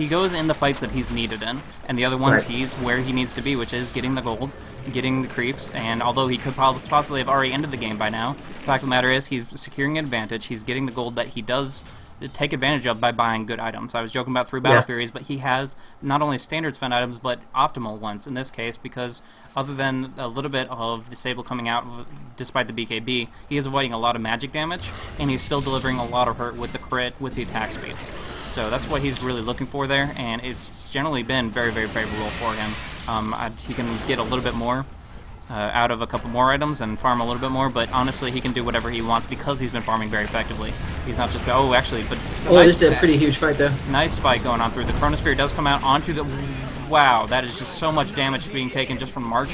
goes in the fights that he's needed in, and the other ones he's where he needs to be, which is getting the gold, getting the creeps, and although he could possibly have already ended the game by now, the fact of the matter is he's securing an advantage, he's getting the gold that he does take advantage of by buying good items. I was joking about 3 Battle Furies, but he has not only standard Sven items, but optimal ones in this case, because other than a little bit of Disable coming out despite the BKB, he is avoiding a lot of magic damage, and he's still delivering a lot of hurt with the crit, with the attack speed. So that's what he's really looking for there, and it's generally been very, very favorable for him. He can get a little bit more out of a couple more items and farm a little bit more, but honestly he can do whatever he wants because he's been farming very effectively. He's not just, this is a pretty huge fight though. Nice fight going on through. The Chronosphere does come out onto the, wow, that is just so much damage being taken just from March.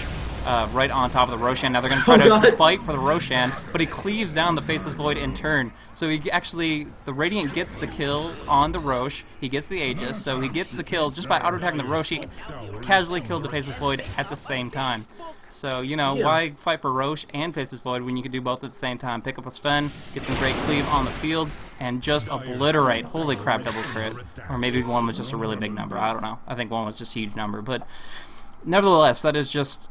Right on top of the Roshan. Now they're going to try to fight for the Roshan, but he cleaves down the Faceless Void in turn. So he actually, the Radiant gets the kill on the Rosh, he gets the Aegis, so he gets the kill just by auto-attacking the Rosh. He casually killed the Faceless Void at the same time. So, you know, why fight for Rosh and Faceless Void when you can do both at the same time? Pick up a Sven, get some great cleave on the field, and just obliterate. Holy crap, double crit. Or maybe one was just a really big number, I don't know. I think one was just a huge number, but nevertheless, that is just,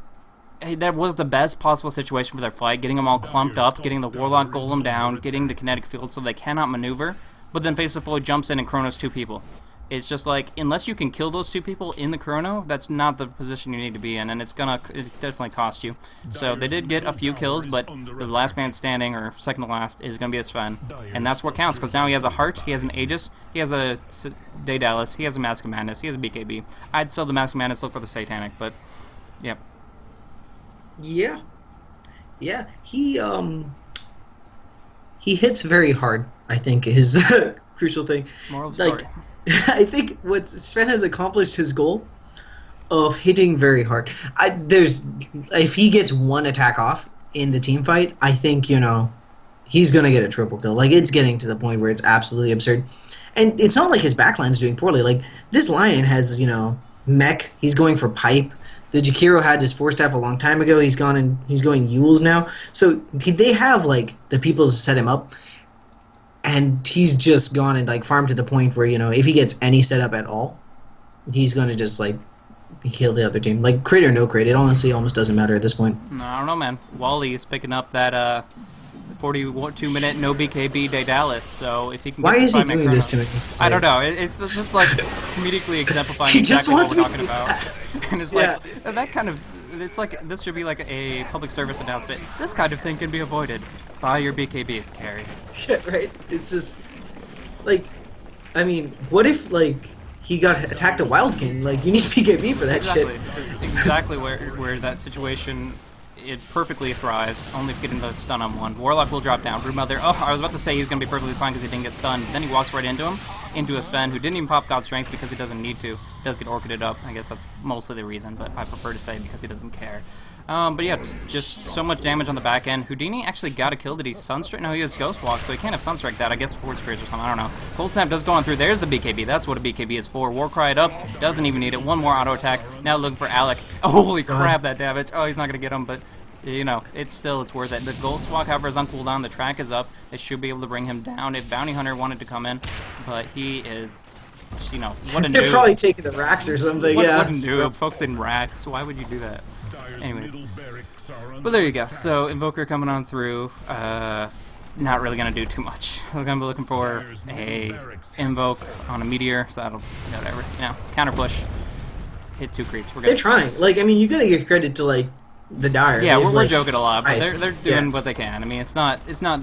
that was the best possible situation for their fight, getting them all clumped up, getting the Warlock Golem down, getting the kinetic field so they cannot maneuver, but then Faceless Void jumps in and Chronos 2 people. It's just like, unless you can kill those 2 people in the Chrono, that's not the position you need to be in, and it definitely cost you. So they did get a few kills, but the last man standing, or second to last, is going to be a Sven, and that's what counts, because now he has a Heart, he has an Aegis, he has a Daedalus, he has a Mask of Madness, he has a BKB. I'd sell the Mask of Madness, look for the Satanic, but, yep. Yeah. Yeah, he hits very hard, I think, is the crucial thing. Moral of the story. I think what Sven has accomplished his goal of hitting very hard. If he gets one attack off in the team fight, I think, you know, he's going to get a triple kill. Like, it's getting to the point where it's absolutely absurd. And it's not like his backline's doing poorly. Like, this Lion has, you know, mech. He's going for pipe. The Jakiro had his 4-staff a long time ago. He's going Yules now. So they have, like, the people to set him up. And he's just gone and, like, farmed to the point where, you know, if he gets any setup at all, he's going to just, like, kill the other team. Like, crit or no crit, it honestly almost doesn't matter at this point. No, I don't know, man. Wally is picking up that 42-minute no BKB Daedalus, so if he can get Why is he doing Chronos, this to me? I don't know. It's just, like, comedically exemplifying exactly what we're talking about. And it's like, that kind of, it's like, this should be like a public service announcement. This kind of thing can be avoided. Buy your BKBs, carry. Yeah, right? It's just, like, I mean, what if, like, he got attacked a Wild King? Like, you need BKB for that Exactly. shit. It's exactly where that situation, it perfectly thrives, only getting the stun on one. Warlock will drop down. Broodmother, oh, I was about to say he's going to be perfectly fine because he didn't get stunned. Then he walks right into him, into a Sven who didn't even pop God's Strength because he doesn't need to. He does get orchided up. I guess that's mostly the reason, but I prefer to say because he doesn't care. But yeah, just so much damage on the back end. Houdini actually got a kill. Did he Sunstrike? No, he has Ghost Walk, so he can't have Sunstrike that. I guess Forward Spears or something. I don't know. Cold Snap does go on through. There's the BKB. That's what a BKB is for. Warcry it up. Doesn't even need it. One more auto attack. Now looking for Alec. Oh, holy crap, that damage. Oh, he's not going to get him, but you know, it's worth it. The Gold Swag, however, is on cooldown. The track is up. They should be able to bring him down if Bounty Hunter wanted to come in, but he is, you know, what a noob. They're probably taking the racks or something, What yeah. a noob. Folks in racks. Why would you do that? Anyways. But there you go. So, Invoker coming on through. Not really going to do too much. We're going to be looking for a Invoke on a Meteor, so that'll, whatever. You know, counter push. Hit 2 creeps. We're good. They're trying. Like, I mean, you gotta give credit to, like, the Dire. Yeah, we're like, joking a lot, but right. they're doing what they can. I mean, it's not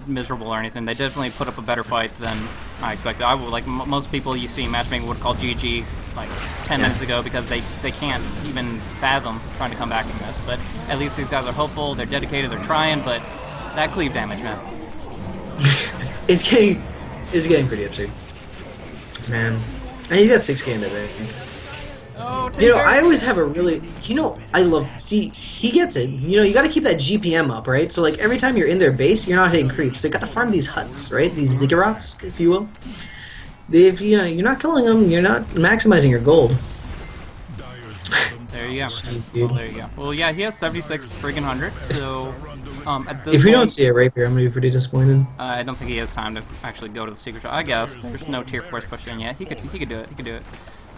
miserable or anything. They definitely put up a better fight than I expected. I would, like most people you see matchmaking would call GG like 10 minutes ago because they can't even fathom trying to come back from this. But at least these guys are hopeful. They're dedicated. They're trying. But that cleave damage, man. it's getting pretty absurd, man. And he's got 6K in the bank. Oh, you know, I always have a really, I love, see, he gets it. You know, you got to keep that GPM up, right? So, like, every time you're in their base, you're not hitting creeps. They got to farm these huts, right? These ziggurats, if you will. If you know, you're not killing them, you're not maximizing your gold. There you go. Jeez, Well, there you go. Well, yeah, he has 76 friggin' 100. So, at this if we point, don't see a rapier, I'm gonna be pretty disappointed. I don't think he has time to actually go to the secret shop. I guess there's no tier 4 pushed in yet. He could do it. He could do it.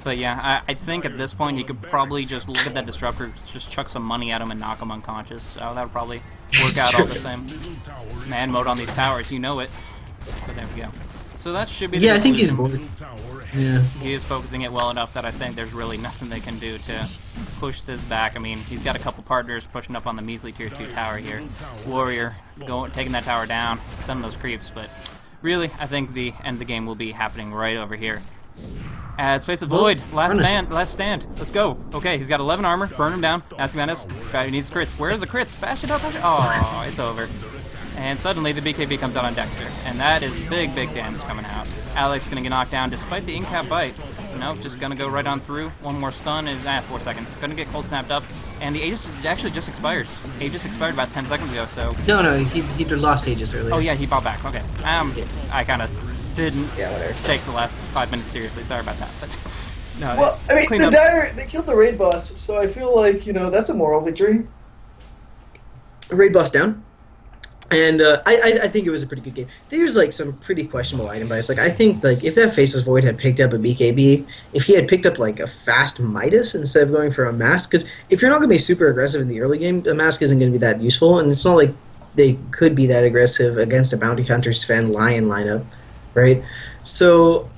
But yeah, I think at this point he could probably just look at that disruptor, just chuck some money at him and knock him unconscious. So that would probably work out all the same. Man mode on these towers, you know it. But there we go. So that should be the I think he's conclusion. bored. Yeah. He is focusing it well enough that I think there's really nothing they can do to push this back. I mean, he's got a couple partners pushing up on the measly tier 2 tower here. Warrior taking that tower down, stunning those creeps, but really, I think the end of the game will be happening right over here. It's Face of Void, last stand, let's go. Okay, he's got 11 armor, burn him down, Nasty Madness, guy who needs crits. Where's the crits? Bash it up, oh, it's over. And suddenly the BKB comes out on Dexter, and that is big damage coming out. Alex gonna get knocked down despite the in-cap bite. Nope, just gonna go right on through. One more stun is 4 seconds. Gonna get cold snapped up, and the Aegis actually just expired. Aegis expired about 10 seconds ago, so. No, he lost Aegis earlier. Oh yeah, he bought back. Okay. I kind of didn't take the last 5 minutes seriously. Sorry about that. But no. Well, I mean, the Dire, they killed the raid boss, so I feel like, that's a moral victory. Raid boss down. And I think it was a pretty good game. There's like some pretty questionable item bias. Like I think like if that Faceless Void had picked up a BKB, if he had picked up like a fast Midas instead of going for a mask, because if you're not going to be super aggressive in the early game, a mask isn't going to be that useful, and it's not like they could be that aggressive against a Bounty Hunter Sven Lion lineup, right? So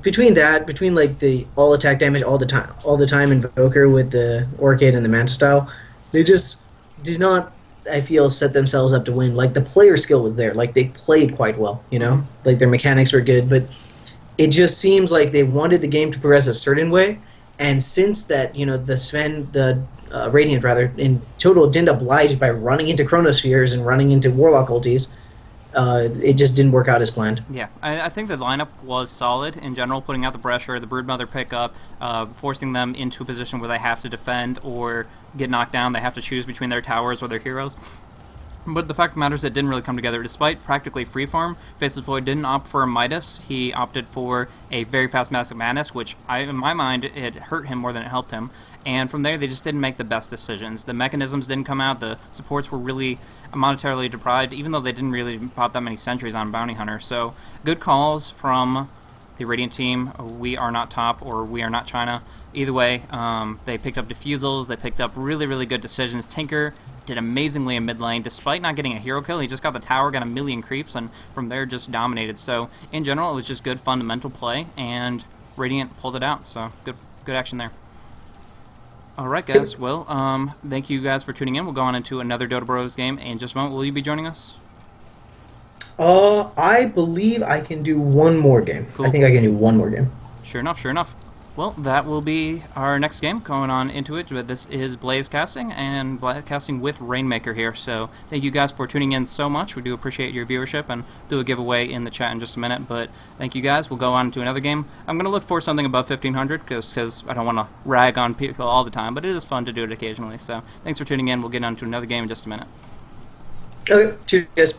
between like the all attack damage all the time Invoker with the Orchid and the Manta style, they just did not, I feel, set themselves up to win. Like, the player skill was there. Like, they played quite well, Like, their mechanics were good, but it just seems like they wanted the game to progress a certain way, and since that, the Radiant, rather, in total didn't oblige by running into Chronospheres and running into Warlock ultis, it just didn't work out as planned. Yeah, I think the lineup was solid in general, putting out the pressure, the Broodmother pickup, forcing them into a position where they have to defend or get knocked down. They have to choose between their towers or their heroes. But the fact of the matter is it didn't really come together. Despite practically free farm, Faceless Void didn't opt for a Midas. He opted for a very fast Massive Madness, which in my mind, it hurt him more than it helped him. And from there, they just didn't make the best decisions. The mechanisms didn't come out. The supports were really monetarily deprived, even though they didn't really pop that many sentries on Bounty Hunter. So, good calls from the Radiant team. We are not top, or we are not China. Either way, they picked up defusals. They picked up really good decisions. Tinker did amazingly in mid lane, despite not getting a hero kill. He just got the tower, got a million creeps, and from there just dominated. So, in general, it was just good fundamental play, and Radiant pulled it out. So, good action there. Alright guys, well, thank you guys for tuning in. We'll go on into another Dota Bros game in just a moment. Will you be joining us? I believe I can do one more game. Cool. I think I can do one more game. Sure enough, sure enough. Well, that will be our next game, going on into it. But this is Blaze Casting, and casting with Rainmaker here. So thank you guys for tuning in so much. We do appreciate your viewership, and do a giveaway in the chat in just a minute. But thank you guys. We'll go on to another game. I'm going to look for something above 1500, because I don't want to rag on people all the time, but it is fun to do it occasionally. So thanks for tuning in. We'll get on to another game in just a minute. Okay, cheers, guys.